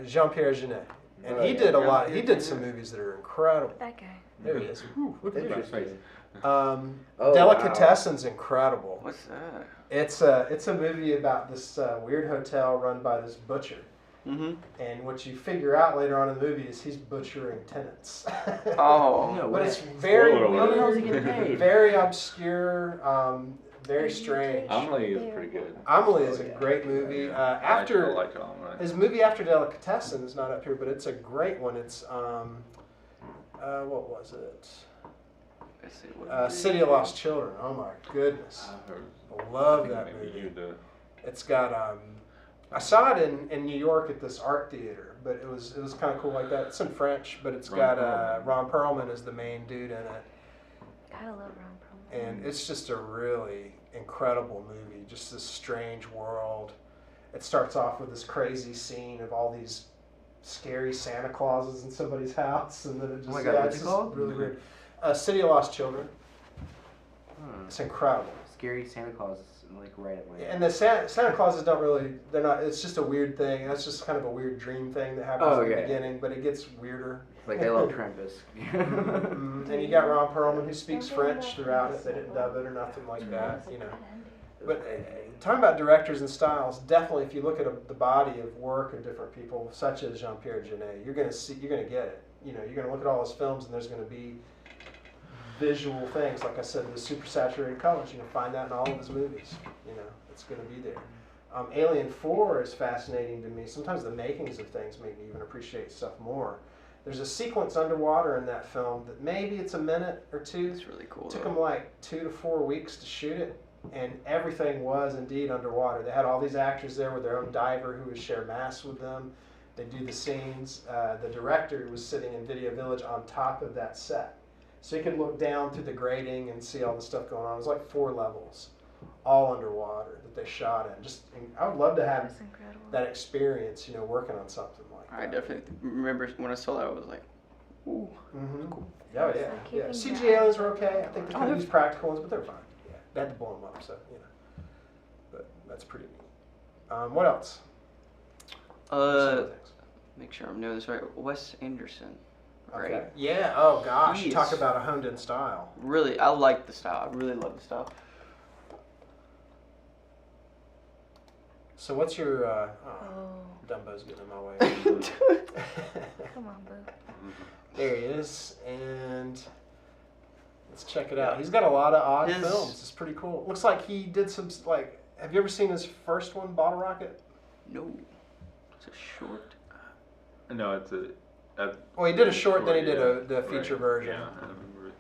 [SPEAKER 1] Jean-Pierre Jeunet. And
[SPEAKER 4] Oh,
[SPEAKER 1] he
[SPEAKER 4] yeah.
[SPEAKER 1] did a lot. He did some movies that are incredible.
[SPEAKER 2] That guy.
[SPEAKER 1] There he is. Whew, look at that.
[SPEAKER 4] Interesting.
[SPEAKER 1] Oh,
[SPEAKER 4] wow.
[SPEAKER 1] Delicatessen's incredible.
[SPEAKER 3] What's that?
[SPEAKER 1] It's a movie about this weird hotel run by this butcher.
[SPEAKER 3] Mm-hmm.
[SPEAKER 1] And what you figure out later on in the movie is he's butchering tenants.
[SPEAKER 3] Oh.
[SPEAKER 4] No
[SPEAKER 1] But
[SPEAKER 4] way.
[SPEAKER 1] it's very
[SPEAKER 5] Spoiler alert.
[SPEAKER 4] How the hell is he
[SPEAKER 1] weird,
[SPEAKER 4] getting paid?
[SPEAKER 1] very obscure, very strange.
[SPEAKER 5] Amelie is pretty good.
[SPEAKER 1] Amelie is a
[SPEAKER 4] yeah.
[SPEAKER 1] great movie.
[SPEAKER 5] I
[SPEAKER 1] After
[SPEAKER 5] like Amelie.
[SPEAKER 1] his movie after Delicatessen is not up here, but it's a great one. It's what was it?
[SPEAKER 3] Let's see, what
[SPEAKER 1] City of Lost Children. Oh my goodness,
[SPEAKER 5] I heard.
[SPEAKER 1] I love
[SPEAKER 5] I think
[SPEAKER 1] that
[SPEAKER 5] maybe
[SPEAKER 1] movie.
[SPEAKER 5] you do.
[SPEAKER 1] It's got I saw it in New York at this art theater, but it was kind of cool like that. It's in French, but it's got Ron Perlman as the main dude in it,
[SPEAKER 2] I love Ron Perlman.
[SPEAKER 1] And it's just a really incredible movie. Just this strange world. It starts off with this crazy scene of all these scary Santa Clauses in somebody's house, and then it just
[SPEAKER 4] Oh my God, what's
[SPEAKER 1] it's
[SPEAKER 4] it
[SPEAKER 1] just
[SPEAKER 4] called?
[SPEAKER 1] really weird. City of Lost Children. It's incredible.
[SPEAKER 4] Scary Santa Claus is like right at my.
[SPEAKER 1] And the Santa Clauses don't really, they're not, it's just a weird thing. That's just kind of a weird dream thing that happens in the beginning, but it gets weirder.
[SPEAKER 4] Like they love Krampus.
[SPEAKER 1] And you got Ron Perlman who speaks French throughout it. They didn't dub it or nothing like that, you know. But talking about directors and styles, definitely if you look at the body of work of different people, such as Jean-Pierre Jeunet, you're going to get it. You know, you're going to look at all his films and there's going to be visual things. Like I said, the super saturated colors, you can find that in all of his movies. You know, it's going to be there. Alien 4 is fascinating to me. Sometimes the makings of things make me even appreciate stuff more. There's a sequence underwater in that film that maybe it's a minute or two.
[SPEAKER 3] It's really cool.
[SPEAKER 1] It took them like 2 to 4 weeks to shoot it, and everything was indeed underwater. They had all these actors there with their own diver who would share masks with them. They do the scenes. The director was sitting in Video Village on top of that set. So you could look down through the grating and see all the stuff going on. It was like 4 levels, all underwater that they shot in. I would love to have
[SPEAKER 2] That's incredible.
[SPEAKER 1] that experience, you know, working on something like that.
[SPEAKER 3] I definitely remember when I saw that, I was like, ooh.
[SPEAKER 1] Mm-hmm.
[SPEAKER 3] Cool.
[SPEAKER 1] Oh
[SPEAKER 2] It's
[SPEAKER 1] yeah,
[SPEAKER 2] like
[SPEAKER 1] yeah.
[SPEAKER 2] keeping
[SPEAKER 1] CG
[SPEAKER 2] your
[SPEAKER 1] aliens
[SPEAKER 2] eyes
[SPEAKER 1] were
[SPEAKER 2] open.
[SPEAKER 1] okay. I think they could use practical ones, but they're fine. Yeah, they had to blow them up, so you know. But that's pretty neat. What else? Some other things.
[SPEAKER 3] Make sure I'm doing this right. Wes Anderson. Right.
[SPEAKER 1] Okay. Yeah. Oh gosh,
[SPEAKER 3] He
[SPEAKER 1] talk
[SPEAKER 3] is-
[SPEAKER 1] about a honed-in style.
[SPEAKER 3] Really, I like the style. I really love the style.
[SPEAKER 1] So what's your? Oh,
[SPEAKER 2] Oh,
[SPEAKER 1] Dumbo's getting in my way.
[SPEAKER 2] come on, boo.
[SPEAKER 1] There he is, and let's check it out. He's got a lot of odd
[SPEAKER 3] His-
[SPEAKER 1] films. It's pretty cool. Looks like he did some like. Have you ever seen his first one, Bottle Rocket?
[SPEAKER 3] No, it's a short.
[SPEAKER 5] No, it's a.
[SPEAKER 1] Well, he did a short, then he did
[SPEAKER 5] yeah.
[SPEAKER 1] the feature
[SPEAKER 5] Right.
[SPEAKER 1] version.
[SPEAKER 5] Yeah, I remember it.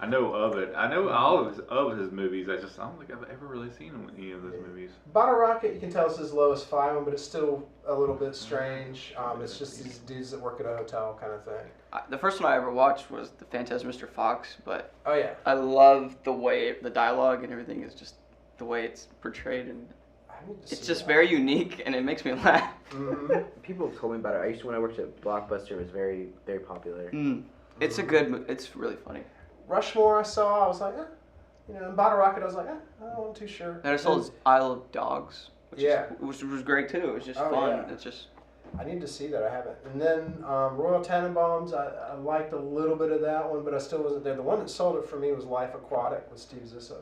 [SPEAKER 5] I know of it. I know all of his movies. I don't think I've ever really seen any of those movies.
[SPEAKER 1] Bottle Rocket, you can tell it's his lowest 5 one, but it's still a little bit strange. It's just these dudes that work at a hotel kind of thing.
[SPEAKER 3] The first one I ever watched was The Fantastic Mr. Fox, but
[SPEAKER 1] Oh yeah,
[SPEAKER 3] I love the way the dialogue and everything is just the way it's portrayed, and
[SPEAKER 1] I need to
[SPEAKER 3] it's
[SPEAKER 1] see
[SPEAKER 3] just
[SPEAKER 1] that.
[SPEAKER 3] very unique, and it makes me laugh.
[SPEAKER 1] Mhm.
[SPEAKER 4] People have told me about it. When I worked at Blockbuster, it was very, very popular.
[SPEAKER 3] It's a good. It's really funny.
[SPEAKER 1] Rushmore, I saw. I was like, you know, and Bottle Rocket, I was like, I wasn't too sure.
[SPEAKER 3] And I saw his Isle of Dogs, which
[SPEAKER 1] Yeah.
[SPEAKER 3] which was great too. It was just
[SPEAKER 1] Oh,
[SPEAKER 3] fun.
[SPEAKER 1] yeah.
[SPEAKER 3] It's just
[SPEAKER 1] I need to see that. I haven't. And then Royal Tenenbaums, I liked a little bit of that one, but I still wasn't there. The one that sold it for me was Life Aquatic with Steve Zissou.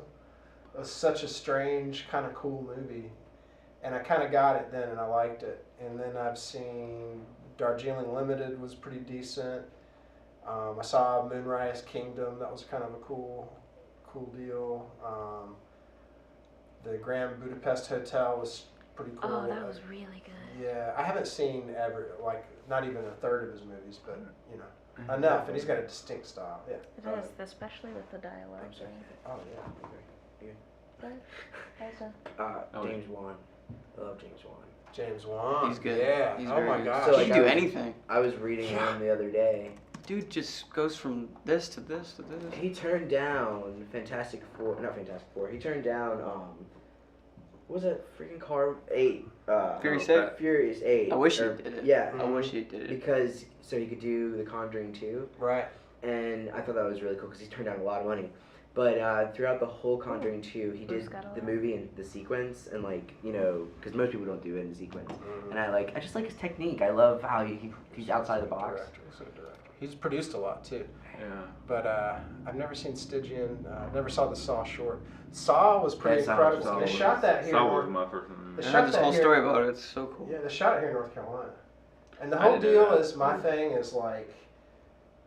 [SPEAKER 1] It was such a strange, kind of cool movie. And I kind of got it then, and I liked it. And then I've seen Darjeeling Limited was pretty decent. I saw Moonrise Kingdom. That was kind of a cool deal. The Grand Budapest Hotel was pretty cool.
[SPEAKER 2] Oh, that was really good.
[SPEAKER 1] Yeah, I haven't seen not even a third of his movies, but you know, enough. And he's got a distinct style. Yeah.
[SPEAKER 2] It is, especially with the dialogue.
[SPEAKER 4] I'm sorry.
[SPEAKER 1] Oh yeah.
[SPEAKER 2] But,
[SPEAKER 4] James Wan. I love James Wan.
[SPEAKER 1] James Wan.
[SPEAKER 3] He's good.
[SPEAKER 1] Yeah.
[SPEAKER 3] He's
[SPEAKER 1] Oh
[SPEAKER 3] very
[SPEAKER 1] my
[SPEAKER 3] good.
[SPEAKER 1] gosh.
[SPEAKER 4] So,
[SPEAKER 3] he
[SPEAKER 4] like,
[SPEAKER 3] can do
[SPEAKER 4] I was-
[SPEAKER 3] anything.
[SPEAKER 4] I was reading him the other day.
[SPEAKER 3] Dude just goes from this to this to this.
[SPEAKER 4] He turned down Fantastic Four. Not Fantastic Four. He turned down what was that freaking car? 8.
[SPEAKER 3] Furious 8?
[SPEAKER 4] Furious 8.
[SPEAKER 3] I wish he did it.
[SPEAKER 4] Yeah.
[SPEAKER 3] I wish he did it.
[SPEAKER 4] Because so he could do The Conjuring 2,
[SPEAKER 1] Right.
[SPEAKER 4] and I thought that was really cool because he turned down a lot of money. But throughout the whole Conjuring 2, he
[SPEAKER 2] Bruce
[SPEAKER 4] did
[SPEAKER 2] got a
[SPEAKER 4] the
[SPEAKER 2] lot.
[SPEAKER 4] movie in the sequence, and like, you know, because most people don't do it in sequence. And I just like his technique. I love how he's outside the box.
[SPEAKER 1] He's a director. He's produced a lot too.
[SPEAKER 5] Yeah.
[SPEAKER 1] But I've never seen Stygian. Never saw the Saw short. Saw was pretty
[SPEAKER 4] That
[SPEAKER 1] incredible.
[SPEAKER 4] Saw
[SPEAKER 1] They
[SPEAKER 4] was-
[SPEAKER 1] shot that here.
[SPEAKER 5] Saw was my first movie.
[SPEAKER 1] The
[SPEAKER 3] I
[SPEAKER 1] shot
[SPEAKER 3] heard this
[SPEAKER 1] that
[SPEAKER 3] whole
[SPEAKER 1] here-
[SPEAKER 3] story about it. It's so cool.
[SPEAKER 1] Yeah, they shot it here in North Carolina. And the
[SPEAKER 5] I
[SPEAKER 1] whole
[SPEAKER 5] didn't know
[SPEAKER 1] deal
[SPEAKER 5] that.
[SPEAKER 1] is, my thing is like,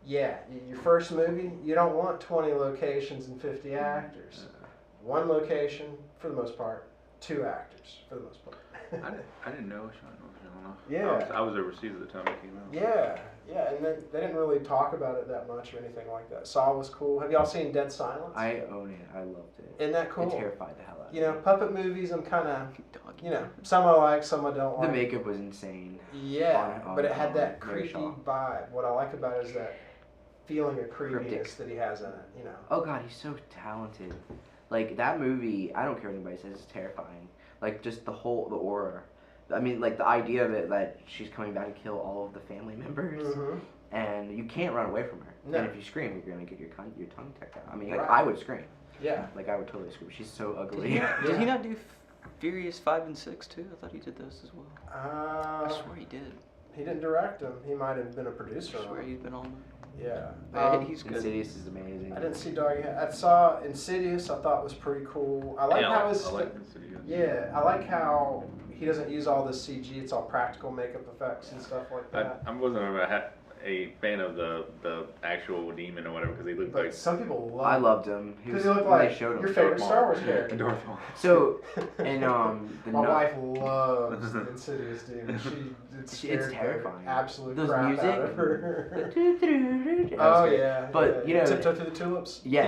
[SPEAKER 1] yeah, your first movie, you don't want 20 locations and 50 actors. One location, for the most part, 2 actors, for the most part.
[SPEAKER 5] I didn't know it shot in North Carolina.
[SPEAKER 1] Yeah.
[SPEAKER 5] I was overseas at the time it came out.
[SPEAKER 1] Yeah, and then they didn't really talk about it that much or anything like that. Saw was cool. Have y'all seen Dead Silence?
[SPEAKER 4] I own it. I loved it.
[SPEAKER 1] Isn't that cool?
[SPEAKER 4] It terrified the hell out of
[SPEAKER 1] You know,
[SPEAKER 4] me.
[SPEAKER 1] puppet movies, I'm kind of,
[SPEAKER 3] Doggy.
[SPEAKER 1] you know, some I like, some I don't
[SPEAKER 4] The
[SPEAKER 1] like.
[SPEAKER 4] makeup was insane.
[SPEAKER 1] Yeah,
[SPEAKER 4] on
[SPEAKER 1] but it had that
[SPEAKER 4] Mary
[SPEAKER 1] creepy
[SPEAKER 4] Shaw.
[SPEAKER 1] vibe. What I like about it is that feeling of creepiness that he has in it. You know.
[SPEAKER 4] Oh God, he's so talented. Like that movie, I don't care what anybody says, it's terrifying. Like just the aura. I mean, like the idea of it that she's coming back to kill all of the family members, and you can't run away from her.
[SPEAKER 1] No.
[SPEAKER 4] And if you scream, you're gonna get your tongue tucked out. I mean, like,
[SPEAKER 1] Right.
[SPEAKER 4] I would scream.
[SPEAKER 1] Yeah.
[SPEAKER 4] Like I would totally scream. She's so
[SPEAKER 3] Did
[SPEAKER 4] ugly.
[SPEAKER 3] he,
[SPEAKER 1] Yeah.
[SPEAKER 3] did he not do Furious 5 and 6 too? I thought he did those as well. I swear he did.
[SPEAKER 1] He didn't direct them. He might have been a producer.
[SPEAKER 3] I
[SPEAKER 1] on
[SPEAKER 3] swear
[SPEAKER 1] them.
[SPEAKER 3] he's been on them.
[SPEAKER 1] Yeah.
[SPEAKER 3] Yeah, he's good.
[SPEAKER 4] Insidious is amazing.
[SPEAKER 1] I didn't see Doggy. I saw Insidious. I thought was pretty cool. I like how it's.
[SPEAKER 5] I like Insidious.
[SPEAKER 1] Yeah, I like how he doesn't use all the CG. It's all practical makeup effects and stuff like that.
[SPEAKER 5] I wasn't a fan of the actual demon or whatever because he looked
[SPEAKER 1] But
[SPEAKER 5] like
[SPEAKER 1] some people love.
[SPEAKER 4] I loved him.
[SPEAKER 1] Because he looked
[SPEAKER 4] when they
[SPEAKER 1] like
[SPEAKER 4] showed him.
[SPEAKER 1] your favorite
[SPEAKER 5] Darth
[SPEAKER 1] Star
[SPEAKER 5] Maul.
[SPEAKER 1] Wars character.
[SPEAKER 5] Darth Maul.
[SPEAKER 4] So, and the
[SPEAKER 1] My
[SPEAKER 4] nun-
[SPEAKER 1] wife loves the Insidious demon. It
[SPEAKER 4] It's
[SPEAKER 1] scared the
[SPEAKER 4] terrifying.
[SPEAKER 1] absolute
[SPEAKER 4] Those
[SPEAKER 1] crap
[SPEAKER 4] music.
[SPEAKER 1] out of her.
[SPEAKER 4] That
[SPEAKER 1] Oh
[SPEAKER 4] was good.
[SPEAKER 1] yeah,
[SPEAKER 4] But,
[SPEAKER 1] yeah.
[SPEAKER 4] you know-
[SPEAKER 1] Tiptoe Through the Tulips.
[SPEAKER 4] Yes.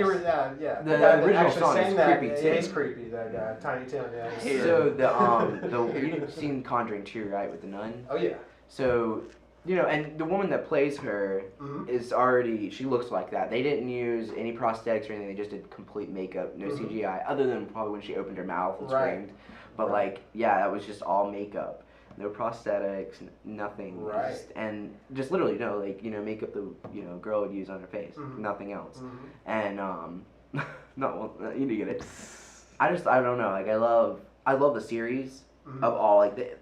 [SPEAKER 1] Yeah.
[SPEAKER 4] The
[SPEAKER 1] guy that
[SPEAKER 4] original
[SPEAKER 1] actually
[SPEAKER 4] song
[SPEAKER 1] sang
[SPEAKER 4] is
[SPEAKER 1] that,
[SPEAKER 4] creepy,
[SPEAKER 1] yeah,
[SPEAKER 4] too.
[SPEAKER 1] he's creepy. That guy, Tiny Tim. Yeah.
[SPEAKER 3] Hey,
[SPEAKER 4] So you've seen Conjuring 2, right, with the nun?
[SPEAKER 1] Oh yeah.
[SPEAKER 4] So, you know, and the woman that plays her
[SPEAKER 1] Mhm.
[SPEAKER 4] is already, she looks like that. They didn't use any prosthetics or anything. They just did complete makeup, no
[SPEAKER 1] Mhm.
[SPEAKER 4] CGI, other than probably when she opened her mouth and
[SPEAKER 1] Right.
[SPEAKER 4] screamed. But
[SPEAKER 1] Right.
[SPEAKER 4] like, yeah, that was just all makeup. No prosthetics, nothing.
[SPEAKER 1] Right.
[SPEAKER 4] Just literally, makeup the, girl would use on her face.
[SPEAKER 1] Mhm.
[SPEAKER 4] Nothing else.
[SPEAKER 1] Mhm.
[SPEAKER 4] And, you do get it. I don't know, like, I love the series.
[SPEAKER 1] Mhm.
[SPEAKER 4] Of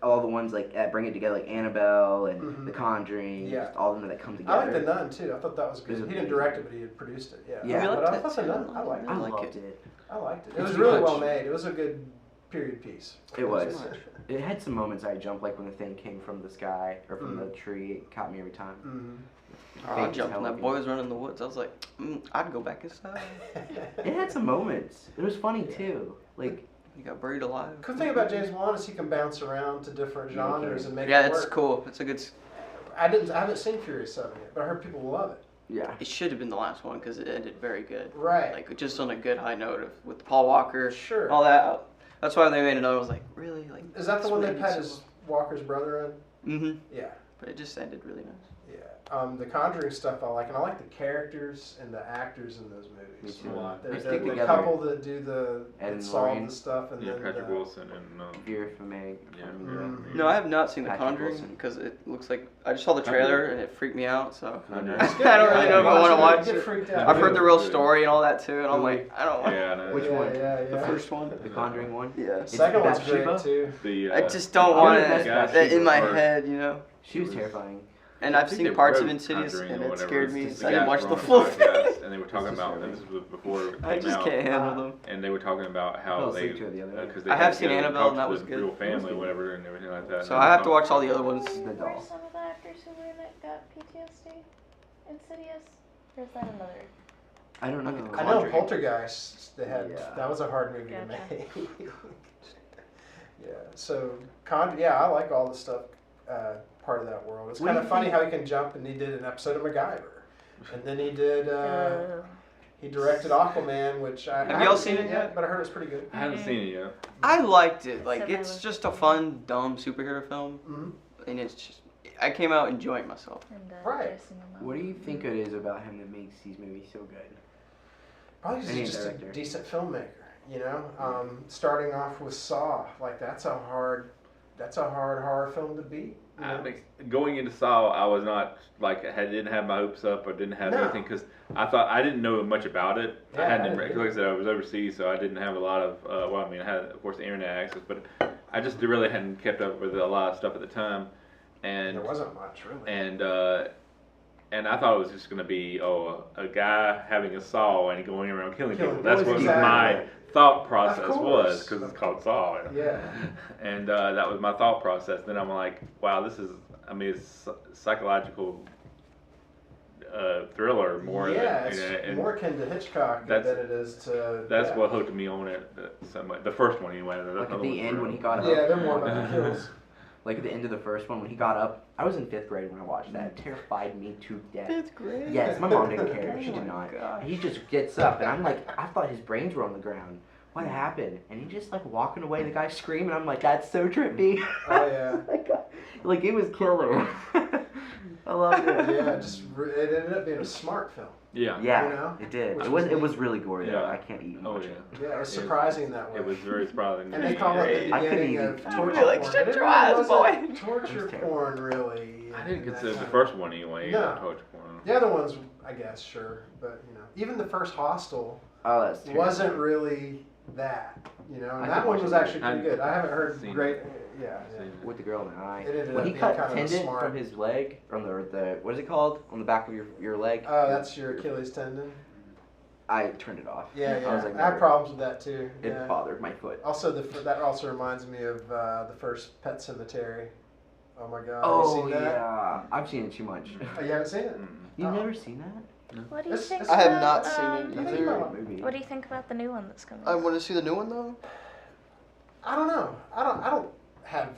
[SPEAKER 4] all the ones like that bring it together, like Annabelle and
[SPEAKER 1] Mhm.
[SPEAKER 4] The Conjuring,
[SPEAKER 1] Yeah.
[SPEAKER 4] just all of them that come
[SPEAKER 1] I
[SPEAKER 4] together.
[SPEAKER 1] like the Nun too. I thought that was good.
[SPEAKER 4] It was
[SPEAKER 1] He didn't
[SPEAKER 4] amazing.
[SPEAKER 1] direct it, but he had produced it. Yeah.
[SPEAKER 4] Yeah.
[SPEAKER 3] We
[SPEAKER 1] But
[SPEAKER 3] liked
[SPEAKER 1] I
[SPEAKER 3] it
[SPEAKER 1] thought the
[SPEAKER 3] too.
[SPEAKER 1] Nun. I liked
[SPEAKER 4] I
[SPEAKER 1] it.
[SPEAKER 3] like
[SPEAKER 4] loved
[SPEAKER 3] it.
[SPEAKER 4] it.
[SPEAKER 1] I liked it. It
[SPEAKER 4] It's
[SPEAKER 1] was
[SPEAKER 4] too
[SPEAKER 1] really
[SPEAKER 4] much.
[SPEAKER 1] well made. It was a good period piece.
[SPEAKER 4] It was.
[SPEAKER 3] much.
[SPEAKER 4] It had some moments I jumped, like when the thing came from the sky or from
[SPEAKER 1] Mhm.
[SPEAKER 4] the tree. It caught me every time.
[SPEAKER 1] Mm-hmm.
[SPEAKER 3] I
[SPEAKER 4] Fake
[SPEAKER 3] jumped when that
[SPEAKER 4] television.
[SPEAKER 3] boy was running in the woods. I was like, I'd go back inside.
[SPEAKER 4] It had some moments. It was funny too. Like,
[SPEAKER 3] He got buried alive.
[SPEAKER 1] Good thing about James Wan is he can bounce around to different
[SPEAKER 4] Yeah, he
[SPEAKER 1] genres
[SPEAKER 4] can.
[SPEAKER 1] and make
[SPEAKER 3] Yeah,
[SPEAKER 1] it
[SPEAKER 3] that's
[SPEAKER 1] work.
[SPEAKER 3] cool. It's a good.
[SPEAKER 1] I haven't seen Furious 7 yet, but I heard people love it.
[SPEAKER 4] yeah.
[SPEAKER 3] It should have been the last one because it ended very good.
[SPEAKER 1] Right.
[SPEAKER 3] Like just on a good high note with Paul Walker,
[SPEAKER 1] Sure.
[SPEAKER 3] all that. That's why they made another. I was like, really? Like,
[SPEAKER 1] Is that the
[SPEAKER 3] that's
[SPEAKER 1] one
[SPEAKER 3] what
[SPEAKER 1] that
[SPEAKER 3] it
[SPEAKER 1] had
[SPEAKER 3] needs
[SPEAKER 1] his Walker's brother in?
[SPEAKER 3] Mm-hmm.
[SPEAKER 1] Yeah.
[SPEAKER 3] But it just ended really nice.
[SPEAKER 1] Yeah. The Conjuring stuff I like, and I like the characters and the actors in those movies
[SPEAKER 4] Me too.
[SPEAKER 1] a lot.
[SPEAKER 4] They
[SPEAKER 1] There's
[SPEAKER 4] stick
[SPEAKER 1] the
[SPEAKER 4] together.
[SPEAKER 1] couple that do
[SPEAKER 4] Ed
[SPEAKER 1] that
[SPEAKER 4] and
[SPEAKER 1] solve
[SPEAKER 4] Lorraine.
[SPEAKER 1] the stuff, and
[SPEAKER 5] Yeah,
[SPEAKER 1] then
[SPEAKER 5] Patrick
[SPEAKER 1] the,
[SPEAKER 5] Wilson and
[SPEAKER 4] Vera Farmiga.
[SPEAKER 5] Yeah.
[SPEAKER 1] Mhm.
[SPEAKER 3] No, I have not seen The
[SPEAKER 4] Patrick
[SPEAKER 3] Conjuring
[SPEAKER 4] Wilson.
[SPEAKER 3] because it looks like I just saw the trailer and it freaked me out. So
[SPEAKER 4] Conjuring.
[SPEAKER 3] I don't really know if I want to watch
[SPEAKER 1] Get
[SPEAKER 3] it.
[SPEAKER 1] freaked out.
[SPEAKER 3] I've heard the real
[SPEAKER 5] Good.
[SPEAKER 3] story and all that too, and I'm like, I don't want.
[SPEAKER 5] yeah, I know.
[SPEAKER 4] Which
[SPEAKER 1] yeah,
[SPEAKER 4] one?
[SPEAKER 1] Yeah,
[SPEAKER 3] The
[SPEAKER 1] yeah.
[SPEAKER 3] first one.
[SPEAKER 4] The Conjuring one.
[SPEAKER 3] Yeah.
[SPEAKER 1] Second one's
[SPEAKER 4] Bathsheba?
[SPEAKER 1] great too.
[SPEAKER 5] The,
[SPEAKER 3] I just don't
[SPEAKER 4] the
[SPEAKER 3] want
[SPEAKER 4] other
[SPEAKER 3] it
[SPEAKER 4] guy,
[SPEAKER 3] that in my
[SPEAKER 5] Super
[SPEAKER 3] head, you know.
[SPEAKER 4] She was terrifying.
[SPEAKER 3] And
[SPEAKER 5] I
[SPEAKER 3] I've
[SPEAKER 5] think
[SPEAKER 3] seen
[SPEAKER 5] they
[SPEAKER 3] parts of
[SPEAKER 5] wrote
[SPEAKER 3] Insidious
[SPEAKER 5] Conjuring
[SPEAKER 3] and
[SPEAKER 5] or
[SPEAKER 3] it
[SPEAKER 5] whatever.
[SPEAKER 3] scared
[SPEAKER 5] It's
[SPEAKER 3] me,
[SPEAKER 5] just
[SPEAKER 3] so I didn't
[SPEAKER 5] guys
[SPEAKER 3] watch
[SPEAKER 5] were
[SPEAKER 3] the
[SPEAKER 5] on a
[SPEAKER 3] full
[SPEAKER 5] podcast, and they were talking
[SPEAKER 4] It's
[SPEAKER 5] about
[SPEAKER 4] disturbing.
[SPEAKER 5] this was before it
[SPEAKER 3] I
[SPEAKER 5] came
[SPEAKER 3] just
[SPEAKER 5] out,
[SPEAKER 3] can't handle them.
[SPEAKER 5] and they were talking about how
[SPEAKER 4] Fell
[SPEAKER 5] they
[SPEAKER 4] asleep to it the other day.
[SPEAKER 5] because they
[SPEAKER 3] I
[SPEAKER 5] had
[SPEAKER 3] have
[SPEAKER 5] to
[SPEAKER 3] seen
[SPEAKER 5] go and
[SPEAKER 3] Annabelle,
[SPEAKER 5] talk
[SPEAKER 3] and that
[SPEAKER 5] to
[SPEAKER 3] was
[SPEAKER 5] the
[SPEAKER 3] good.
[SPEAKER 5] real
[SPEAKER 3] It was
[SPEAKER 5] family,
[SPEAKER 3] good.
[SPEAKER 5] whatever, and everything like that.
[SPEAKER 3] So
[SPEAKER 5] And
[SPEAKER 3] I
[SPEAKER 5] they
[SPEAKER 3] have to
[SPEAKER 5] talked-
[SPEAKER 3] watch all the other ones.
[SPEAKER 4] The
[SPEAKER 2] Were
[SPEAKER 4] doll.
[SPEAKER 2] some of the actors who were in it got PTSD? Insidious? Or is that another?
[SPEAKER 4] I don't know.
[SPEAKER 3] Okay,
[SPEAKER 1] I know
[SPEAKER 3] Conjuring.
[SPEAKER 1] Poltergeist. They had
[SPEAKER 4] Yeah.
[SPEAKER 1] that was a hard movie
[SPEAKER 2] Gotcha.
[SPEAKER 1] to make. Yeah. So I like all the stuff. Part of that world. It's
[SPEAKER 4] What
[SPEAKER 1] kind
[SPEAKER 4] do
[SPEAKER 1] of
[SPEAKER 4] you
[SPEAKER 1] funny
[SPEAKER 4] think-
[SPEAKER 1] how he can jump, and he did an episode of MacGyver, and then he did. He directed Aquaman, which I
[SPEAKER 3] Have
[SPEAKER 1] haven't
[SPEAKER 3] y'all seen it yet?
[SPEAKER 1] but I heard it's pretty good.
[SPEAKER 5] I haven't seen it yet.
[SPEAKER 3] I liked it. Like
[SPEAKER 2] Except I
[SPEAKER 3] it's
[SPEAKER 2] was-
[SPEAKER 3] just a fun, dumb superhero film,
[SPEAKER 1] Mm-hmm.
[SPEAKER 3] and it's just I came out enjoying myself.
[SPEAKER 2] And,
[SPEAKER 1] Right.
[SPEAKER 2] Jason Momoa.
[SPEAKER 4] What do you think it is about him that makes these movies so good?
[SPEAKER 1] Probably 'cause
[SPEAKER 4] Any
[SPEAKER 1] he's just
[SPEAKER 4] director.
[SPEAKER 1] a decent filmmaker. You know, starting off with Saw, like that's a hard horror film to beat. You know?
[SPEAKER 5] Going into Saw, I was not like I didn't have my hopes up or didn't have
[SPEAKER 1] No.
[SPEAKER 5] anything because I didn't know much about it.
[SPEAKER 1] Yeah,
[SPEAKER 5] I
[SPEAKER 1] I
[SPEAKER 5] hadn't,
[SPEAKER 1] didn't
[SPEAKER 5] like I said, I was overseas, so I didn't have a lot of. I had of course the internet access, but I just really hadn't kept up with a lot of stuff at the time, and
[SPEAKER 1] There wasn't much really.
[SPEAKER 5] and I thought it was just going to be a guy having a saw and going around killing
[SPEAKER 1] Killing
[SPEAKER 5] people. That's
[SPEAKER 1] people,
[SPEAKER 5] what
[SPEAKER 1] exactly.
[SPEAKER 5] my thought process
[SPEAKER 1] Of
[SPEAKER 5] was
[SPEAKER 1] course.
[SPEAKER 5] because it's called Saw.
[SPEAKER 1] Yeah.
[SPEAKER 5] And that was my thought process. Then I'm like, wow, this is, it's psychological thriller more
[SPEAKER 1] Yeah,
[SPEAKER 5] than,
[SPEAKER 1] it's
[SPEAKER 5] and
[SPEAKER 1] more akin to Hitchcock than
[SPEAKER 5] that's-
[SPEAKER 1] it is to.
[SPEAKER 5] that's
[SPEAKER 1] yeah.
[SPEAKER 5] what hooked me on it so much. The first one anyway.
[SPEAKER 4] Like at the end when he got up.
[SPEAKER 1] Yeah, they're more about the kills.
[SPEAKER 4] Like at the end of the first one when he got up. I was in 5th grade when I watched that. It terrified me to death.
[SPEAKER 3] 5th grade.
[SPEAKER 4] Yes, my mom didn't care. She
[SPEAKER 3] Oh
[SPEAKER 4] did
[SPEAKER 3] my
[SPEAKER 4] not.
[SPEAKER 3] gosh.
[SPEAKER 4] He just gets up, and I'm like, I thought his brains were on the ground. What happened? And he just like walking away, the guy screaming. I'm like, that's so trippy.
[SPEAKER 1] Oh yeah.
[SPEAKER 4] like it was killer. I loved it.
[SPEAKER 1] Yeah, it ended up being a smart film.
[SPEAKER 5] Yeah.
[SPEAKER 4] Yeah,
[SPEAKER 1] You know?
[SPEAKER 4] it did.
[SPEAKER 1] Which
[SPEAKER 4] It was really gory though.
[SPEAKER 5] Yeah.
[SPEAKER 4] I can't eat
[SPEAKER 5] Oh
[SPEAKER 4] much.
[SPEAKER 5] yeah.
[SPEAKER 1] Yeah, it was surprising that way.
[SPEAKER 5] It was very surprising.
[SPEAKER 1] And they call it the
[SPEAKER 4] I couldn't
[SPEAKER 1] beginning
[SPEAKER 4] even-
[SPEAKER 1] of
[SPEAKER 4] I
[SPEAKER 1] torture
[SPEAKER 3] feel like,
[SPEAKER 1] porn.
[SPEAKER 3] shut
[SPEAKER 1] But it
[SPEAKER 3] your
[SPEAKER 1] really
[SPEAKER 3] eyes,
[SPEAKER 1] wasn't
[SPEAKER 3] boy.
[SPEAKER 1] torture
[SPEAKER 4] It was terrible.
[SPEAKER 1] porn, really.
[SPEAKER 5] I didn't
[SPEAKER 1] in
[SPEAKER 5] consider
[SPEAKER 1] that
[SPEAKER 5] the
[SPEAKER 1] kind
[SPEAKER 5] first one anyway.
[SPEAKER 1] No.
[SPEAKER 5] Torture porn.
[SPEAKER 1] The other ones, I guess, sure, but you know, even the first Hostel
[SPEAKER 4] Oh, that's terrible.
[SPEAKER 1] wasn't really that. You know, and
[SPEAKER 4] I
[SPEAKER 1] that
[SPEAKER 4] could
[SPEAKER 1] one
[SPEAKER 4] watch
[SPEAKER 1] was
[SPEAKER 4] it.
[SPEAKER 1] actually pretty good. I haven't heard
[SPEAKER 5] Seen
[SPEAKER 1] great.
[SPEAKER 5] it.
[SPEAKER 1] Yeah,
[SPEAKER 5] Seen
[SPEAKER 1] yeah.
[SPEAKER 5] it.
[SPEAKER 4] With the girl in the eye.
[SPEAKER 1] It ended
[SPEAKER 4] When
[SPEAKER 1] up
[SPEAKER 4] he
[SPEAKER 1] being
[SPEAKER 4] cut
[SPEAKER 1] kind of a
[SPEAKER 4] tendon
[SPEAKER 1] smart.
[SPEAKER 4] from his leg, from the what is it called? On the back of your leg.
[SPEAKER 1] Oh, that's your Achilles tendon.
[SPEAKER 4] I turned it off.
[SPEAKER 1] Yeah, yeah.
[SPEAKER 4] I was like,
[SPEAKER 1] I have
[SPEAKER 4] no.
[SPEAKER 1] problems with that too.
[SPEAKER 4] It
[SPEAKER 1] Yeah.
[SPEAKER 4] bothered my foot.
[SPEAKER 1] Also, that also reminds me of the first Pet Cemetery. Oh my God!
[SPEAKER 4] Oh
[SPEAKER 1] have you seen that?
[SPEAKER 4] yeah, I've seen it too much.
[SPEAKER 1] Oh, you haven't seen it?
[SPEAKER 5] Mm.
[SPEAKER 4] You've
[SPEAKER 1] Oh.
[SPEAKER 4] never seen that?
[SPEAKER 2] What do you
[SPEAKER 1] It's-
[SPEAKER 2] think?
[SPEAKER 1] it's-
[SPEAKER 3] I have
[SPEAKER 2] about,
[SPEAKER 3] not seen it
[SPEAKER 1] I think
[SPEAKER 3] either.
[SPEAKER 1] about-
[SPEAKER 4] Movie.
[SPEAKER 2] What do you think about the new one that's coming?
[SPEAKER 3] I want to see the new one though.
[SPEAKER 1] I don't know. I don't have